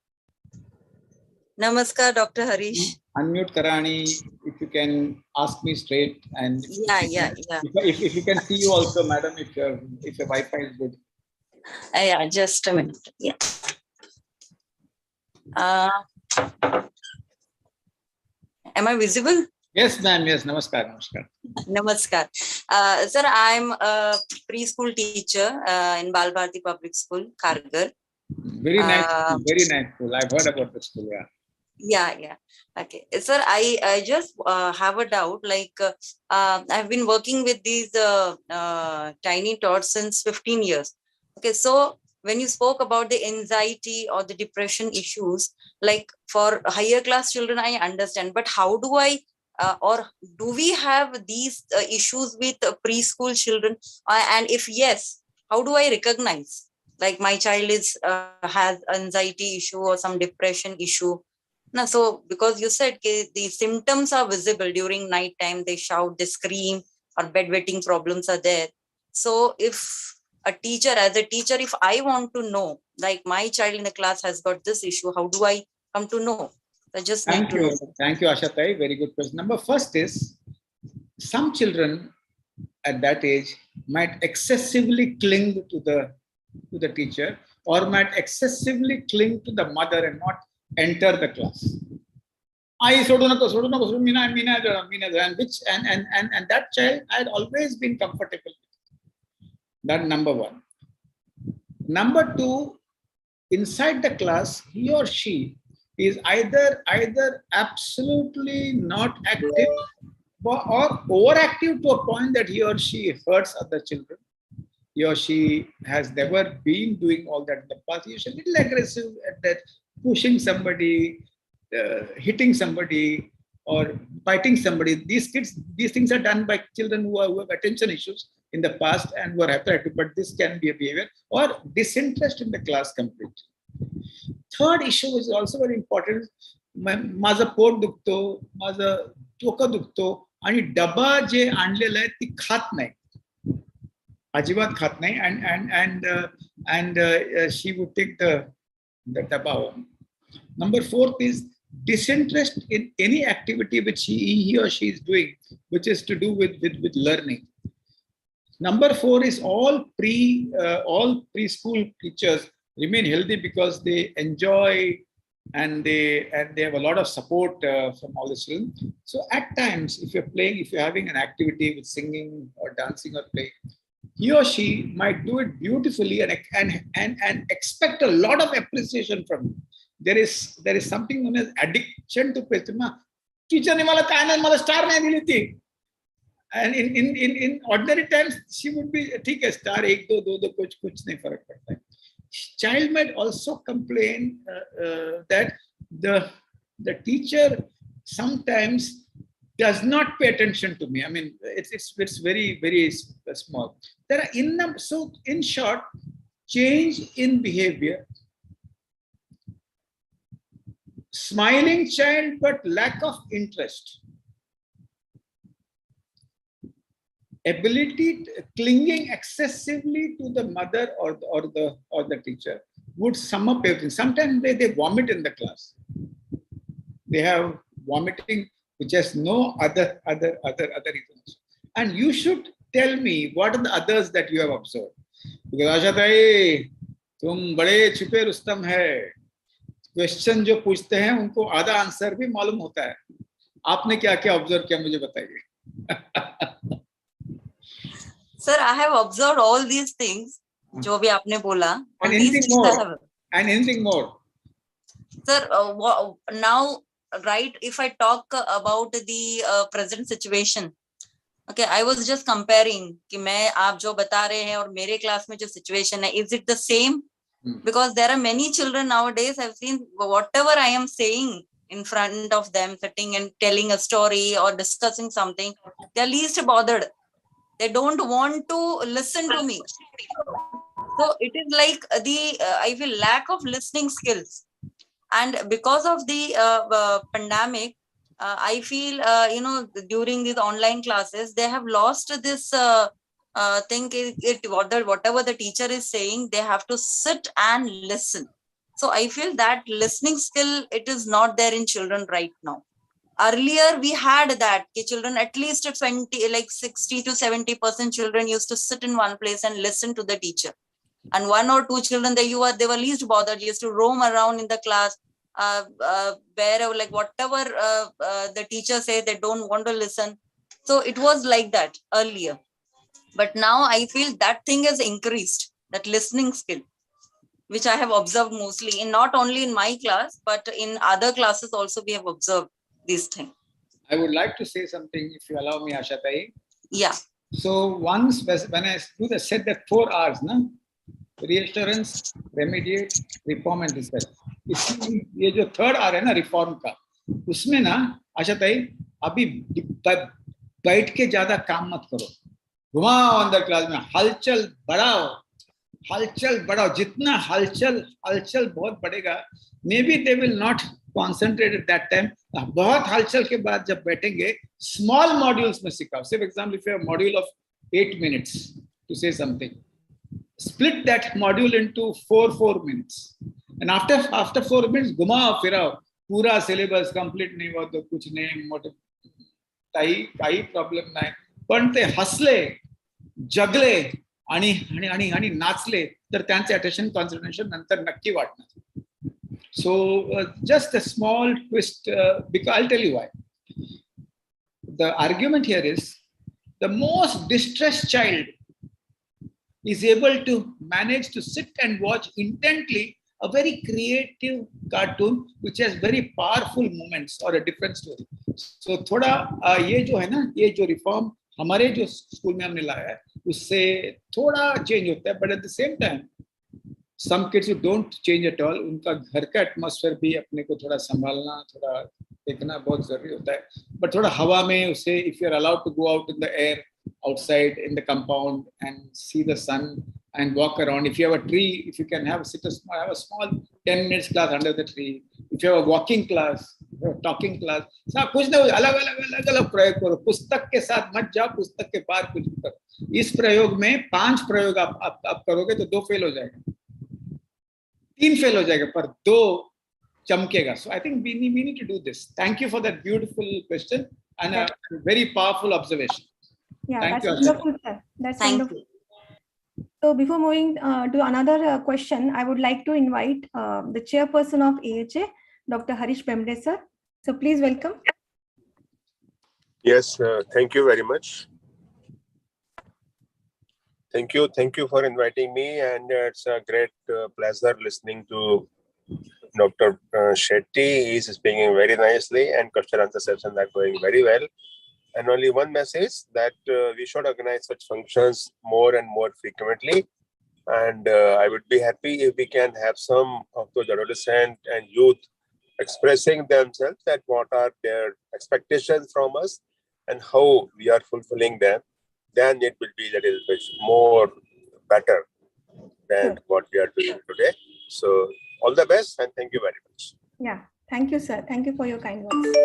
Namaskar, Dr. Harish. Unmute Karani, if you can ask me straight, and Yeah. If you can see you also, madam, if your Wi-Fi is good. Yeah, just a minute. Yeah. Am I visible? Yes, ma'am. Yes, namaskar. Namaskar. Sir, I'm a preschool teacher in Balbharti Public School, Kharghar. Very nice school. I've heard about the school. Yeah. Okay, sir, I just have a doubt. Like I've been working with these tiny tots since 15 years. Okay, so when you spoke about the anxiety or the depression issues, like for higher class children, I understand. But how do I or do we have these issues with preschool children? And if yes, how do I recognize? Like my child is has anxiety issue or some depression issue. No, so because you said the symptoms are visible during night time, they shout, they scream, or bedwetting problems are there. So if as a teacher, if I want to know, like my child in the class has got this issue, how do I come to know? I just Thank you, Asha Tai. Very good question. Number first is, some children at that age might excessively cling to the teacher, or might excessively cling to the mother and not enter the class. And that child I had always been comfortable with. That number one. Number two, inside the class, he or she is either absolutely not active or overactive to a point that he or she hurts other children, he or she has never been doing all that in the past, he is a little aggressive at that, pushing somebody, hitting somebody, or biting somebody. These things are done by children who have attention issues in the past and who are hyperactive, but this can be a behavior or disinterest in the class completely. Third issue is also very important. माझं pot दुखतो, माझं डोकं दुखतो आणि डबा जे आणलेलं आहे ती खात नाही, अजिबात खात नाही, and she would take the डबा home. Number 4 is disinterest in any activity which he or she is doing, which is to do with learning. Number 4 is all preschool teachers remain healthy because they enjoy and they have a lot of support from all the children. So at times, if you're having an activity with singing or dancing or playing, he or she might do it beautifully and expect a lot of appreciation from you. There is something known as addiction to praise. Teacher ne mala kai nahi, mala star nahi dili thi. And in ordinary times, she would be, ठीक है, star 1 2 2 कुछ नहीं फर्क पड़ता है. Child might also complain that the teacher sometimes does not pay attention to me. I mean, it's very, very small. So in short, change in behavior, smiling child but lack of interest, ability clinging excessively to the mother or the teacher would sum up everything. Sometimes they vomit in the class. They have vomiting which has no other reasons. And you should tell me what are the others that you have observed. Because Asha bhai, tum bade chupe Rustam hai. Question जो पूछते हैं उनको आधा answer भी मालूम होता है. आपने क्या ऑब्जर्व किया मुझे बताइए. Sir, I have observed all these things जो भी आपने बोला. And anything more. Sir, now, right, if I talk about the present situation, okay, I was just comparing कि मैं आप जो बता रहे हैं और मेरे क्लास में जो situation है, is it the same? Because there are many children nowadays, I've seen whatever I am saying in front of them, sitting and telling a story or discussing something, they're least bothered. They don't want to listen to me. So it is like I feel lack of listening skills. And because of the pandemic, I feel, during these online classes, they have lost this thing, whatever the teacher is saying, they have to sit and listen. So I feel that listening skill, it is not there in children right now. Earlier, we had that children, at least 60 to 70% children used to sit in one place and listen to the teacher. And 1 or 2 children, they were least bothered, used to roam around in the class, wherever, like whatever the teacher says, they don't want to listen. So it was like that earlier. But now I feel that thing has increased, that listening skill, which I have observed mostly, not only in my class, but in other classes also we have observed this thing. I would like to say something, if you allow me, Asha Tai. Yeah. So once when I said that 4 R's, na? Reassurance, remediate, reform and research. इसमें ये जो 3rd R है ना reform का, उसमें ना आशा ताई अभी बैठ के ज्यादा काम मत करो, घुमाओ अंदर क्लास में, हलचल बढ़ाओ, जितना हलचल बहुत बढ़ेगा, maybe they will not concentrate at that time. बहुत हलचल के बाद जब बैठेंगे, small modules में सिखाओ. Say for example, if you have a module of 8 minutes to say something, split that module into 4 minutes, and after 4 minutes घुमाओ फिराओ, पूरा syllabus complete नहीं हुआ तो कुछ नहीं, मोठे काही प्रॉब्लेम नाही, पण ते हसले, जगले आणि नाचले तर त्यांचे अटेन्शन कॉन्सन्ट्रेशन नंतर नक्की वाटणार. So just a small twist, because I'll tell you why. The argument here is the most distressed child is able to manage to sit and watch intently a very creative cartoon which has very powerful moments or a different story. So थोड़ा ये जो है ना, ये जो reform हमारे जो school में हमने लाया है, उससे थोड़ा चेंज होता है. But at the same time some kids who don't change at all, उनका घर का एटमॉस्फेयर भी अपने को थोड़ा संभालना, थोड़ा देखना बहुत जरूरी होता है. बट थोड़ा हवा में उसे, if you are allowed to go out in the air, outside in the compound and see the sun and walk around. If you have a tree, if you can have a small 10 minutes class under the tree. If you have a walking class, talking class, सब कुछ ना अलग प्रयोग करो. पुस्तक के साथ मत जाओ, पुस्तक के बाहर कुछ करो. इस प्रयोग में 5 प्रयोग आप करोगे तो 2 फेल हो जाएगा, 3 फेल हो जाएगा, पर 2 चमकेगा. So I think we need to do this. Thank you for that beautiful question and a very powerful observation. Yeah, Thank that's you, wonderful, sir. That's Thank wonderful. you. So before moving to another question, I would like to invite the chairperson of AHA, Dr. Harish sir. So please welcome. Yes, thank you very much. Thank you for inviting me, and it's a great pleasure listening to Dr. Shetty. He's speaking very nicely, and question answer sessions are going very well. And only one message, that we should organize such functions more and more frequently. And I would be happy if we can have some of those adolescent and youth expressing themselves, that what are their expectations from us and how we are fulfilling them. Then it will be a little bit more better than what we are doing today. So all the best, and thank you very much. Yeah, thank you, sir. Thank you for your kind words.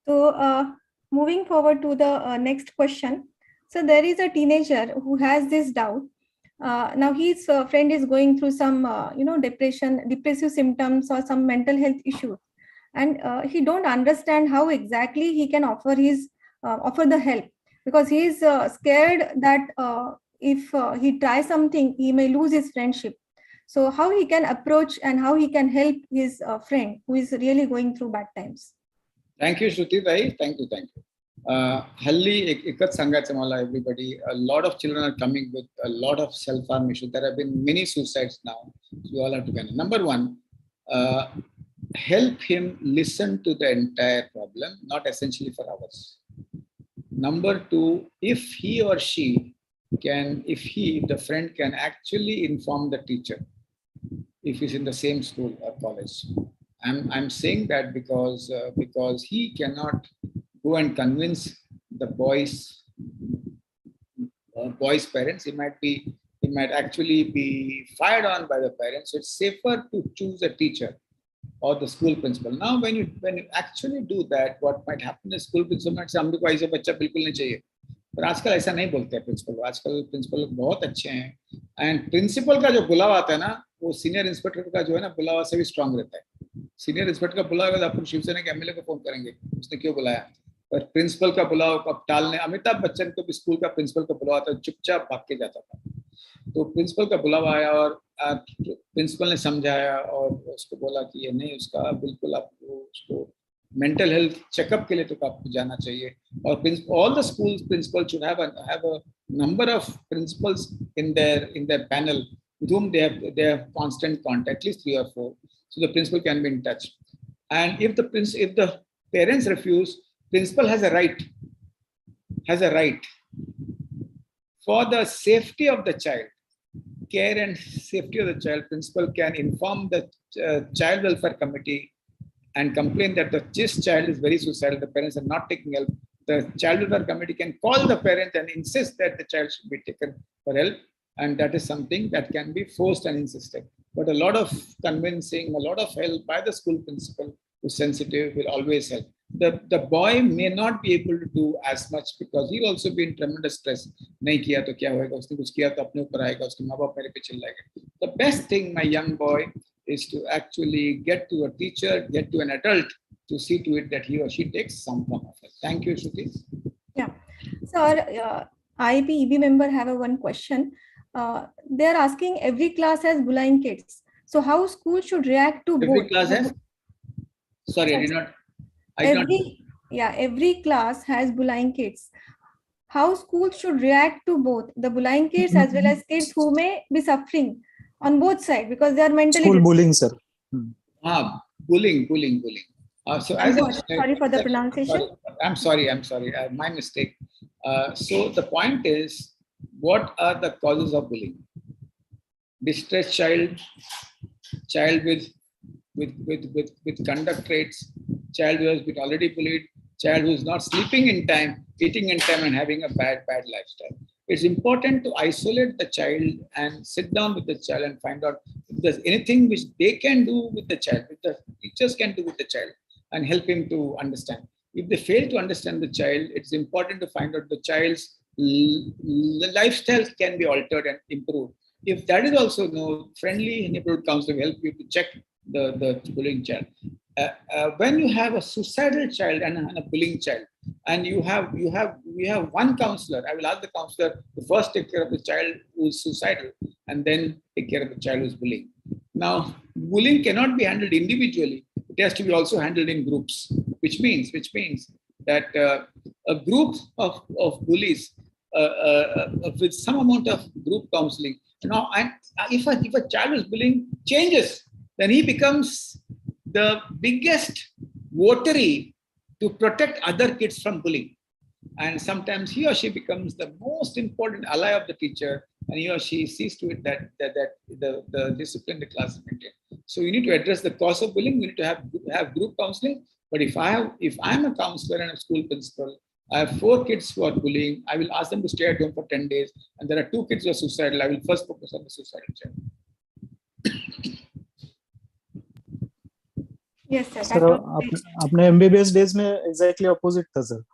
So moving forward to the next question. So there is a teenager who has this doubt. Now his friend is going through some, depressive symptoms or some mental health issues, and he don't understand how exactly he can offer the help, because he is scared that if he tries something, he may lose his friendship. So how he can approach and how he can help his friend who is really going through bad times? Thank you, Shruti bhai. Thank you. Halli एकच सांगायचं मला, everybody, a lot of children are coming with a lot of self-harm issues. There have been many suicides now. So you all have to get it. Number one, help him listen to the entire problem, not essentially for hours. Number two, if he or she can, if the friend can actually inform the teacher, if he's in the same school or college. I'm saying that because he cannot go and convince the boys' parents. He might actually be fired on by the parents. So it's safer to choose a teacher or the school principal. Now, when you actually do that, what might happen is school principal might say, हमको ऐसे बच्चा बिल्कुल नहीं चाहिए. पर आजकल ऐसा नहीं बोलते हैं प्रिंसिपल. आजकल प्रिंसिपल बहुत अच्छे हैं. एंड प्रिंसिपल का जो बुलावा आता है ना, वो सीनियर इंस्पेक्टर का जो है ना बुलावा से भी स्ट्रांग रहता है. सीनियर इंस्पेक्टर का बुलावा तो अपन शिवसेना के एमएलए को फोन करेंगे, उसने क्यों बुलाया. पर प्रिंसिपल का बुलावा अब टालने, अमिताभ बच्चन को भी स्कूल का प्रिंसिपल का बुलावा था, चुपचाप भाग के जाता था. तो प्रिंसिपल का बुलावा आया और प्रिंसिपल ने समझाया और उसको बोला कि ये नहीं, उसका बिल्कुल आपको उसको मेंटल हेल्थ चेकअप के लिए तो आपको जाना चाहिए. और all the schools principals should have a number of principals in their panel with whom they have constant contact, at least 3 or 4, so the principal can be in touch. And if the parents refuse, principal has a right for the safety of the child, care and safety of the child. Principal can inform the child welfare committee and complain that this child is very suicidal, the parents are not taking help. The child welfare committee can call the parent and insist that the child should be taken for help, and that is something that can be forced and insisted. But a lot of convincing, a lot of help by the school principal who's sensitive will always help. The boy may not be able to do as much because he'll also be in tremendous stress. नहीं किया तो क्या होगा, उसने कुछ किया तो अपने ऊपर आएगा, उसके माँ बाप मेरे पे चिल्लाएंगे. The best thing, my young boy, is to actually get to a teacher, get to an adult to see to it that he or she takes some form of help. Thank you, Shruti. Yeah. So our IEP member have one question. They are asking, every class has bullying kids. So how school should react to Every both? class has? Sorry, I did not. Every class has bullying kids. How schools should react to both the bullying kids as well as kids who may be suffering on both sides because they are mentally School bullying, sir. Bullying. So I'm as I what? Sorry for the pronunciation. I'm sorry. My mistake. So the point is, what are the causes of bullying? Distressed child, child with conduct traits, child who has been already bullied, child who is not sleeping in time, eating in time, and having a bad lifestyle. It's important to isolate the child and sit down with the child and find out if there's anything which they can do with the child, which the teachers can do with the child, and help him to understand. If they fail to understand the child, it's important to find out the child's lifestyle can be altered and improved. If that is also no, friendly neighborhood counselor will help you to check the bullying child. When you have a suicidal child and a bullying child, and we have one counselor, I will ask the counselor to first take care of the child who is suicidal and then take care of the child who is bullying. Now, bullying cannot be handled individually. It has to be also handled in groups, which means that a group of bullies with some amount of group counseling. Now, and if a child is bullying changes, then he becomes the biggest votary to protect other kids from bullying. And sometimes he or she becomes the most important ally of the teacher, and he or she sees to it that the discipline in the class is maintained. So you need to address the cause of bullying. You need to have group counseling. But if I'm a counselor and a school principal, I have 4 kids who are bullying, I will ask them to stay at home for 10 days, and there are 2 kids who are suicidal. I will first focus on the suicidal child. Yes, sir. Sir, अपने MBBS days में exactly opposite था sir.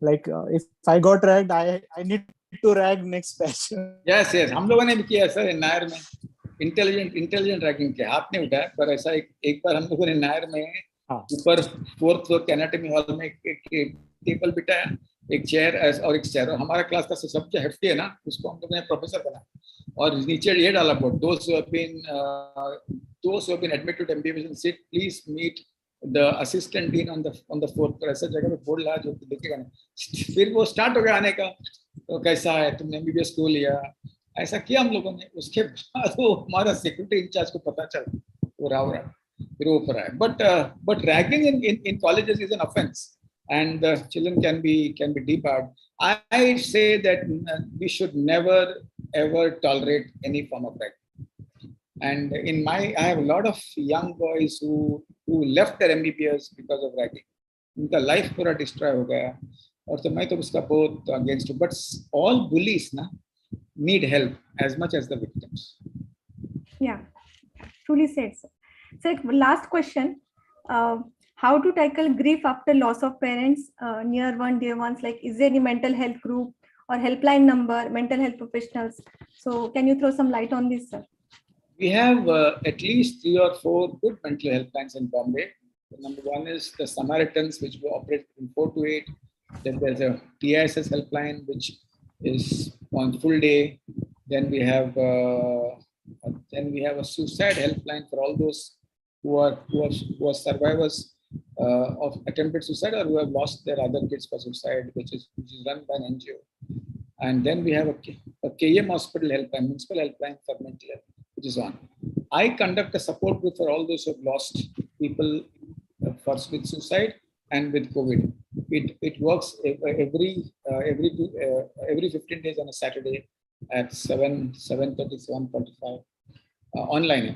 Like if I got ragged, I need to rag next batch. Yes. हम लोगों ने भी किया sir Nair में intelligent ragging किया. हाथ नहीं उठाया, पर ऐसा एक बार हम लोगों ने नायर में ऊपर 4th फ्लोर के एनाटॉमी हॉल में एक टेबल बिठाया, एक चेयर और एक चेयर. हमारा क्लास का सबसे हेफ्टी है ना, उसको हम लोगों ने प्रोफेसर बना और नीचे ये डाला board, those who have been admitted to MBBS and sit, please meet the assistant dean on the 4th floor. ऐसा जगह पे बोर्ड लगा जो देखेगा नहीं. फिर वो स्टार्ट हो गया आने का, तो कैसा है तुमने MBBS क्यों लिया, ऐसा किया हम लोगों ने. उसके बाद वो हमारा सिक्योरिटी इंचार्ज को पता चला, वो राव रहा फिर वो ऊपर आया. But ragging in colleges is an offense, and children can be debarred. I say that we should never ever tolerate any form of ragging. And I have a lot of young boys who left their MBBS because of ragging. उनका life पूरा destroy हो गया, और तो मैं तो उसका बहुत against it. But all bullies need help as much as the victims. Yeah, truly said, sir. So last question, how to tackle grief after loss of parents, near one, dear ones, like is there any mental health group or helpline number, mental health professionals? So can you throw some light on this, sir? We have at least 3 or 4 good mental health plans in Bombay. Number one is the Samaritans, which will operate from 4 to 8. Then there's a TISS helpline, which is on full day. Then we have a suicide helpline for all those who are survivors of attempted suicide or who have lost their other kids for suicide, which is run by an NGO. And then we have a KM hospital helpline, municipal helpline for mental health, which is on. I conduct a support group for all those who have lost people with suicide and with COVID. It works every 15 days on a Saturday at 7:30, 7:45. Online.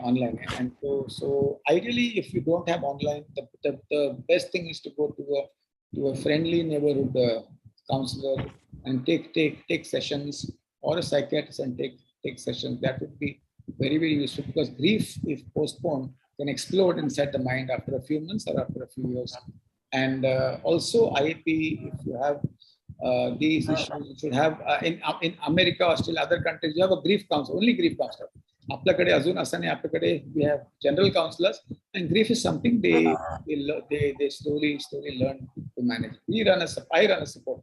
And so ideally, if you don't have online, the best thing is to go to a friendly neighborhood counselor and take sessions, or a psychiatrist and take sessions. That would be very, very useful, because grief, if postponed, can explode inside the mind after a few months or after a few years. And also IAP, if you have these issues, you should have in America or still other countries, you have a grief counselor, only grief counselor. आपल्याकडे अजून असं नाही, आपल्याकडे we have general counselors, and grief is something they slowly learn to manage. I run a support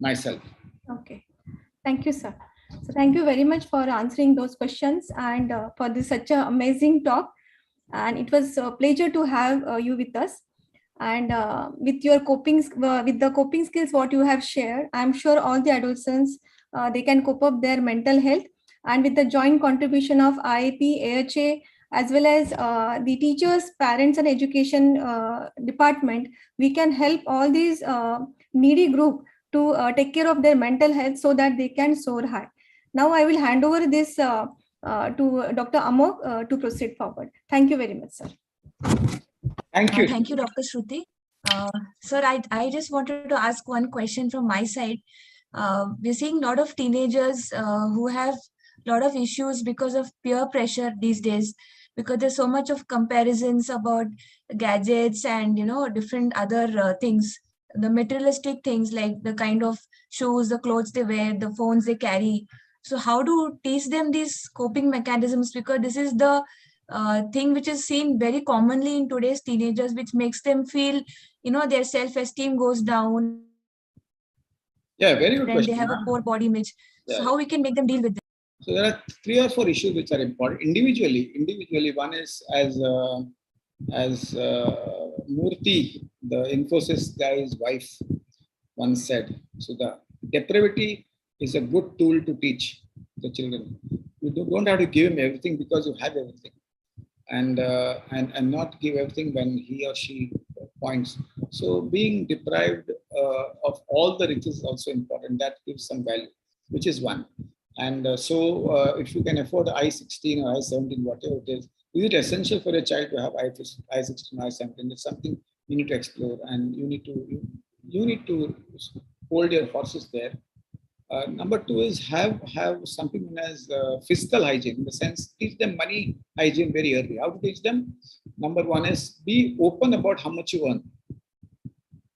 myself. Okay, thank you, sir. So thank you very much for answering those questions and for this such an amazing talk. And it was a pleasure to have you with us. And with the coping skills what you have shared, I'm sure all the adolescents they can cope up their mental health. And with the joint contribution of IAP, AHA, as well as the teachers, parents, and education department, we can help all these needy group to take care of their mental health so that they can soar high. Now I will hand over this to Dr. Amog to proceed forward. Thank you very much, sir. Thank you. Thank you, Dr. Shruti. Sir, I just wanted to ask one question from my side. We're seeing a lot of teenagers who have a lot of issues because of peer pressure these days, because there's so much of comparisons about gadgets and different other things, the materialistic things like the kind of shoes, the clothes they wear, the phones they carry. So how to teach them these coping mechanisms, because this is the thing which is seen very commonly in today's teenagers, which makes them feel their self-esteem goes down. Yeah, very good and question. They have a poor body image. Yeah. So how we can make them deal with this? So there are 3 or 4 issues which are important. Individually, one is as Murthy, the Infosys guy's wife, once said. So the depravity is a good tool to teach the children. You don't have to give him everything because you have everything, and not give everything when he or she points. So being deprived of all the riches is also important. That gives some value, which is one. And if you can afford I-16 or I-17, whatever it is it essential for a child to have I-16 or I-17? It's something you need to explore, and you need to hold your horses there. Number 2 is have something known as fiscal hygiene, in the sense teach them money hygiene very early. How to teach them? Number 1 is be open about how much you earn.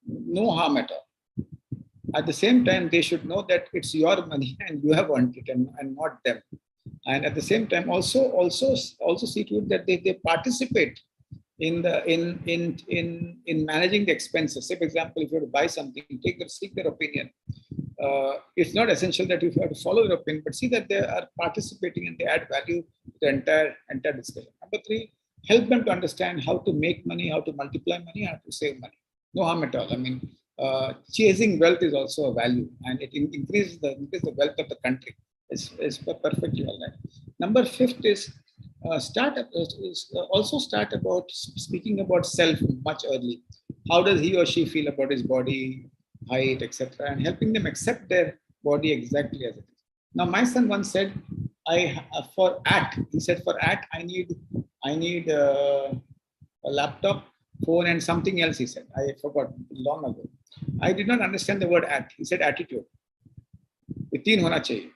No harm at all. At the same time, they should know that it's your money and you have earned it, and not them. And at the same time, also see to it that they participate in managing the expenses. Say, for example, if you have to buy something, seek their opinion. It's not essential that you have to follow their opinion, but see that they are participating and they add value to the entire discussion. Number 3, help them to understand how to make money, how to multiply money, how to save money. No harm at all. I mean, chasing wealth is also a value, and it increases the wealth of the country. It's perfectly all right. Number 5 is start about speaking about self much early. How does he or she feel about his body, height, etc., and helping them accept their body exactly as it is. Now, my son once said, for AT, I need a laptop, phone, and something else. He said, I forgot long ago. I did not understand the word AT. He said attitude. ये 3 होना चाहिए.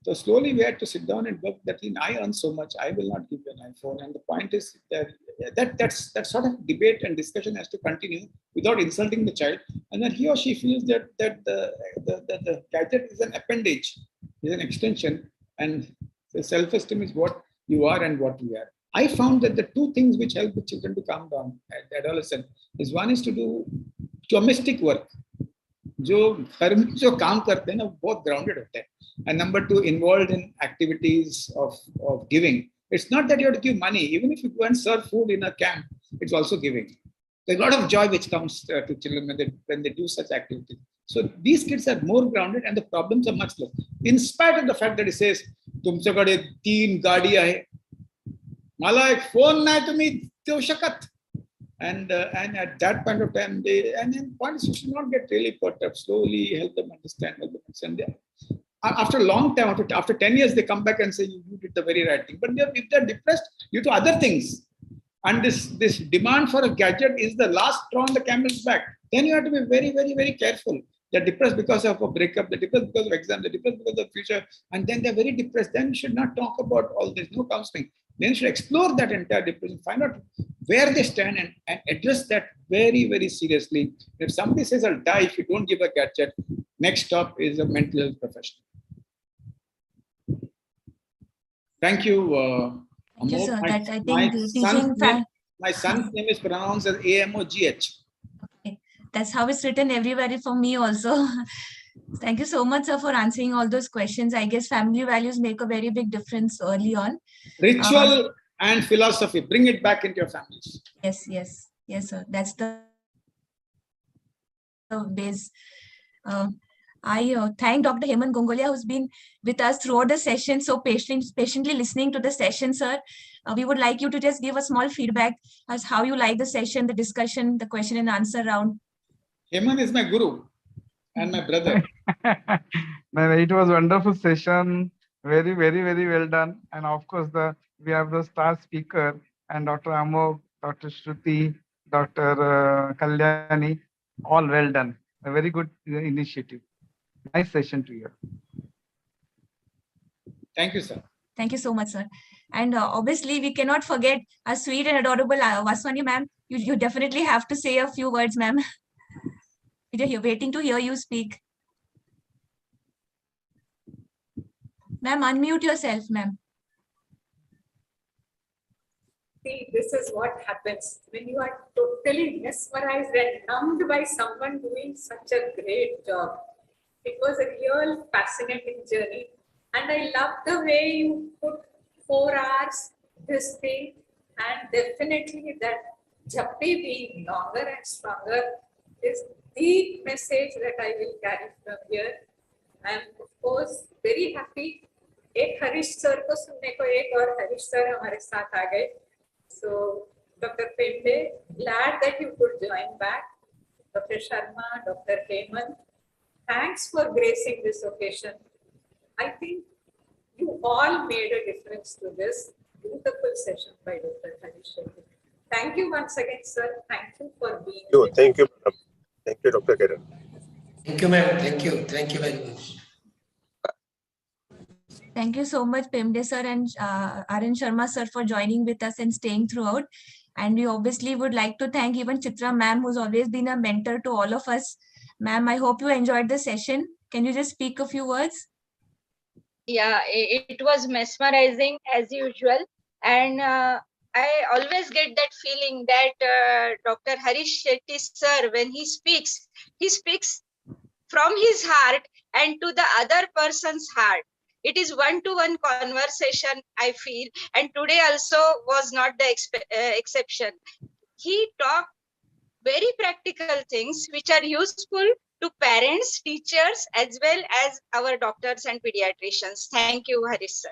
So slowly we had to sit down and work that I earn so much, I will not give you an iPhone. And the point is that sort of debate and discussion has to continue without insulting the child. And then he or she feels that the gadget is an appendage, is an extension, and the self-esteem is what you are and what we are. I found that the 2 things which help the children to calm down at adolescent is, one is to do domestic work. जो घर में जो काम करते हैं ना बहुत grounded होते हैं. And number 2, involved in activities of giving. It's not that you have to give money. Even if you go and serve food in a camp, it's also giving. There's a lot of joy which comes to children when they do such activities. So these kids are more grounded and the problems are much less. In spite of the fact that it says, तुमच्याकडे 3 गाड्या आहे, मला एक phone नाही तुम्ही देऊ शकत. And at that point of time, you should not get really put up. Slowly help them understand. After a long time, after 10 years, they come back and say, you did the very right thing. But if they're depressed due to other things, and this demand for a gadget is the last straw on the camel's back, then you have to be very, very, very careful. They're depressed because of a breakup, they're depressed because of exam, they're depressed because of future, and then they're very depressed. Then you should not talk about all this, no counseling. Then you should explore that entire depression, find out where they stand and address that very, very seriously. If somebody says, I'll die if you don't give a gadget, next stop is a mental health professional. Thank you. Thank you, sir. My son's name is pronounced as AMOGH. Okay. That's how it's written everywhere for me also. Thank you so much, sir, for answering all those questions. I guess family values make a very big difference early on. Ritual and philosophy, bring it back into your families. Yes, sir. That's the base. I thank Dr. Hemant Gongolia, who's been with us throughout the session, so patiently listening to the session, sir. we would like you to just give a small feedback as how you like the session, the discussion, the question and answer round. Hemant is my guru and my brother. It was wonderful session. Very, very, very well done. And of course, we have the star speaker and Dr. Amog, Dr. Shruti, Dr. Kalyani, all well done. A very good initiative. Nice session to you. Thank you, sir. Thank you so much, sir. And obviously, we cannot forget a sweet and adorable Vaswani ma'am. You definitely have to say a few words, ma'am. We're waiting to hear you speak. Ma'am, unmute yourself, ma'am. See, this is what happens when you are totally mesmerized and numbed by someone doing such a great job. It was a real fascinating journey. And I love the way you put 4 hours, this thing, and definitely that Jappi being longer and stronger is the message that I will carry from here. I am of course very happy. एक Harish sir को सुनने को एक और Harish sir हमारे साथ आ गए. So Dr. Pende, glad that you could join back. Dr. Sharma, Dr. Hemant, thanks for gracing this occasion. I think you all made a difference to this beautiful session by Dr. Hari Shetty. Thank you once again, sir. Thank you for being here. Thank you. Thank you, Dr. Kiran. Thank you, ma'am. Thank you. Thank you very much. Thank you so much, Pemde sir and RN Sharma sir for joining with us and staying throughout. And we obviously would like to thank even Chitra ma'am, who's always been a mentor to all of us. Ma'am, I hope you enjoyed the session. Can you just speak a few words? Yeah, it was mesmerizing as usual. And I always get that feeling that Dr. Harish Shetty sir, when he speaks from his heart and to the other person's heart. It is one-to-one conversation, I feel. And today also was not the exception. He talked very practical things which are useful to parents, teachers, as well as our doctors and pediatricians. Thank you, Harish sir.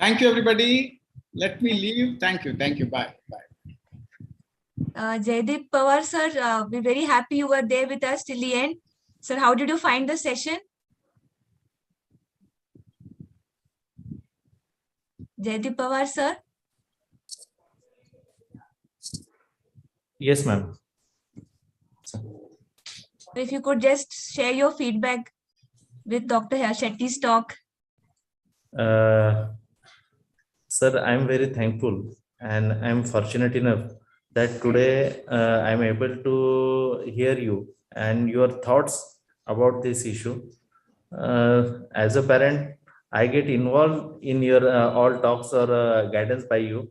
Thank you, everybody. Let me leave. Thank you. Thank you. Bye. Bye. Jaideep Pawar sir, we're very happy you were there with us till the end. Sir, how did you find the session? Jaideep Pawar sir? Yes, ma'am. If you could just share your feedback with Dr. Shetty's talk. Sir, I'm very thankful and I'm fortunate enough that today I'm able to hear you and your thoughts about this issue. As a parent, I get involved in your all talks or guidance by you.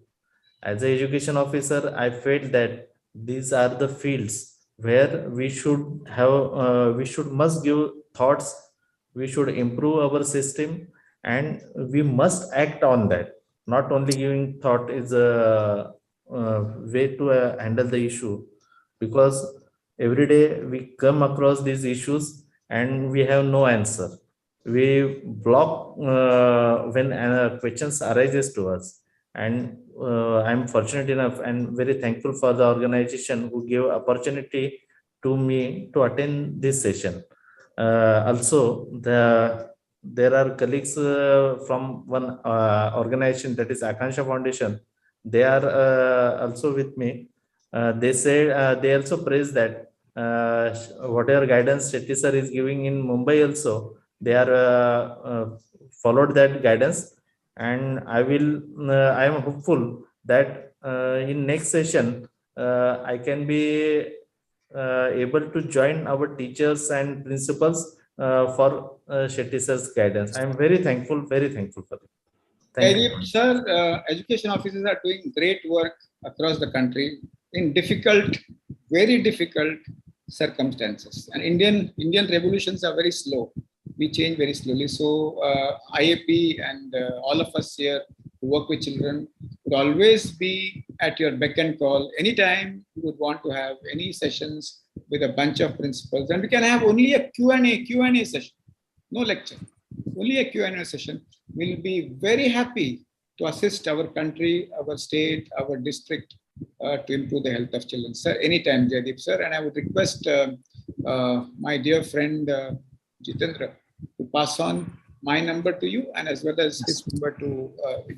As an education officer, I felt that these are the fields where we should have, must give thoughts, we should improve our system, and we must act on that. Not only giving thought is a way to handle the issue, because every day we come across these issues and we have no answer. We block when questions arises to us, and I'm fortunate enough and very thankful for the organization who gave opportunity to me to attend this session. Also, there are colleagues from one organization, that is Akansha Foundation. They are also with me. They say they also praise that whatever guidance Shetty sir is giving in Mumbai also, they are followed that guidance, and I am hopeful that in next session I can be able to join our teachers and principals for Shetty sir's guidance. I am very thankful for it. Thank you. Sir, education officers are doing great work across the country in difficult, very difficult circumstances. And Indian revolutions are very slow. We change very slowly. So IAP and all of us here who work with children would always be at your beck and call. Anytime you would want to have any sessions with a bunch of principals, and we can have only a Q&A session, no lecture, only a Q&A session. We'll be very happy to assist our country, our state, our district to improve the health of children. Sir, anytime, Jaideep sir. And I would request my dear friend Jitendra to pass on my number to you and as well as his number to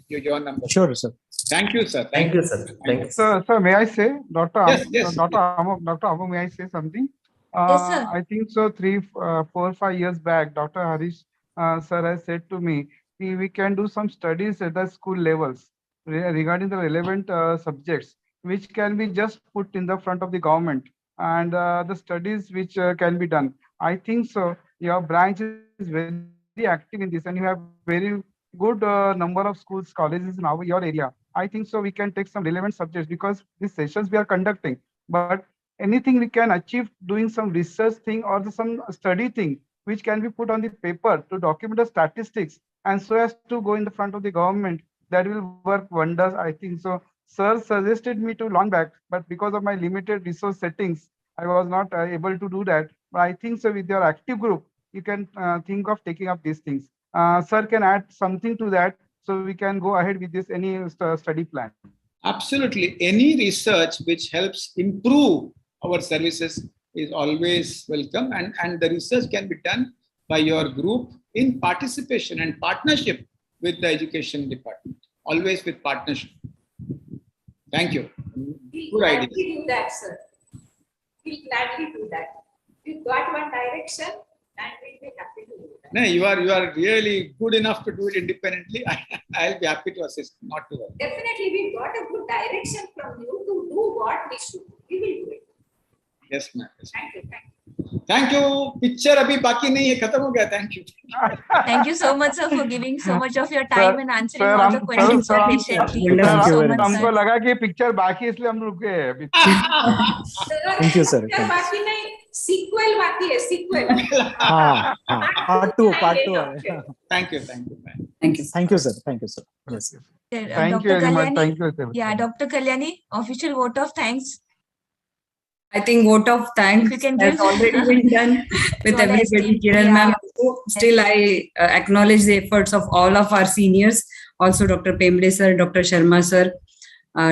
your number. Sure, sir. Thank you, sir. Thank you, sir. Thank you. Sir, may I say, Dr. Yes. Dr. Amog, may I say something? Yes, sir. I think so 3, 4, 5 years back, Dr. Harish sir has said to me, we can do some studies at the school levels regarding the relevant subjects, which can be just put in the front of the government and the studies which can be done. I think so. Your branch is very active in this and you have very good number of schools, colleges in your area. I think so we can take some relevant subjects because these sessions we are conducting, but anything we can achieve doing some research thing or some study thing which can be put on the paper to document the statistics and so as to go in the front of the government, that will work wonders, I think so. Sir suggested me to long back, but because of my limited resource settings, I was not able to do that. But I think so with your active group, you can think of taking up these things. Sir can add something to that so we can go ahead with this any study plan. Absolutely. Any research which helps improve our services is always welcome, and the research can be done by your group in participation and partnership with the education department, always with partnership. Thank you. We'll gladly do that, sir. We'll gladly do that. We've got one direction and we'll be happy to do that. No, you are really good enough to do it independently. I'll be happy to assist, not to worry. Definitely, we've got a good direction from you to do what we should. We will do it. Yes, ma'am. Thank you. Thank you. Picture abhi baki nahi hai, khatam ho gaya. Thank you. Thank you so much, sir, for giving so much of your time and answering all the questions so patiently. Thank you so much, हमको sir. लगा कि picture बाकी है इसलिए हम रुक गए. Thank you, sir. Picture बाकी नहीं, sequel बाकी है, sequel. Part 2. Thank you. Thank you, sir. Yes. Thank you Dr. very much. Kalyani? Thank you, sir. Yeah, Dr. Kalyani, official vote of thanks. I think vote of thanks You can has give. already been done with To all the everybody. esteemed- Kiran yeah. ma'am, still I acknowledge the efforts of all of our seniors, also Dr. Pemble sir, Dr. Sharma sir,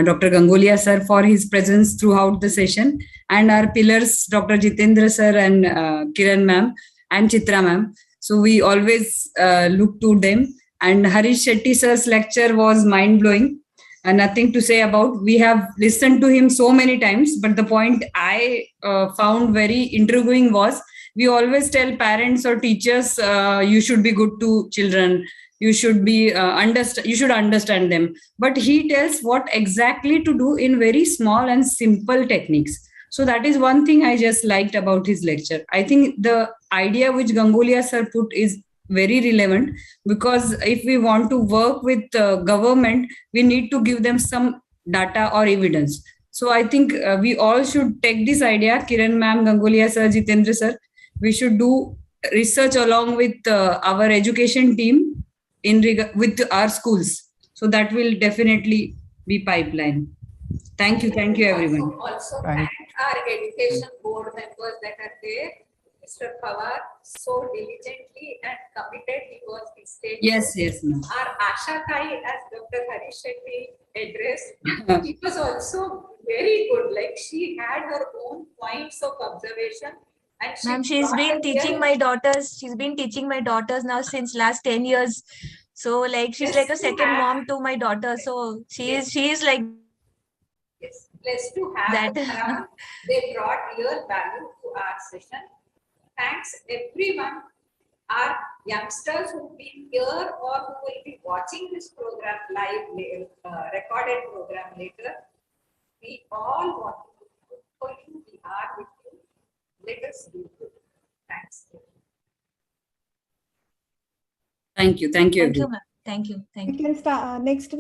Dr. Gangulia sir for his presence throughout the session, and our pillars, Dr. Jitendra sir and Kiran ma'am and Chitra ma'am. So we always look to them. And Harish Shetty sir's lecture was mind-blowing. Nothing to say about. We have listened to him so many times, but the point I found very intriguing was we always tell parents or teachers, you should be good to children. You should be you should understand them. But he tells what exactly to do in very small and simple techniques. So that is one thing I just liked about his lecture. I think the idea which Gangulia sir put is very relevant, because if we want to work with government, we need to give them some data or evidence. So I think we all should take this idea, Kiran ma'am, Gangulia sir, Jitendra sir, we should do research along with our education team with our schools. So that will definitely be pipeline. Thank you everyone. Also thank our education board members that are there. Mr. Pawar, so diligently and committed he was stated. Yes, ma'am. Our Asha Kai, as Dr. Hari Shetty addressed, it was also very good. Like she had her own points of observation. And Ma'am, she's been teaching my daughters. She's been teaching my daughters now since last 10 years. So like she's like a second mom to my daughter. So she is like. It's blessed to have them around. They brought real value to our session. Thanks everyone, our youngsters who've been here or who will be watching this program live, recorded program later. We all want to do good for you. We are with you. Let us do good. Thanks. Thank you everyone. Ma'am. Thank you. We can start next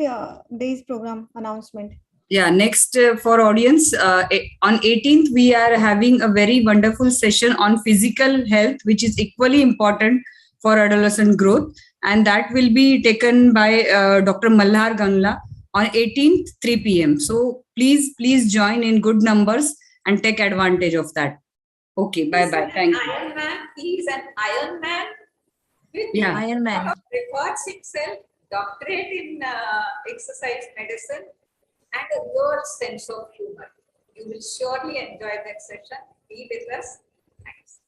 day's program announcement. Yeah, next for audience, on 18th, we are having a very wonderful session on physical health, which is equally important for adolescent growth. And that will be taken by Dr. Malhar Ganla on 18th, 3 p.m. So please join in good numbers and take advantage of that. Okay, bye-bye. Thank you. Iron Man, he is an Iron Man. With Iron Man. records himself doctorate in exercise medicine, and your sense of humor. You will surely enjoy that session. Be with us. Thanks.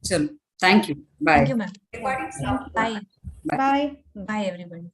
Chalo. Thank you. Bye. Thank you, ma'am. Recording Thank stopped. you. Bye. Bye. Bye, everybody.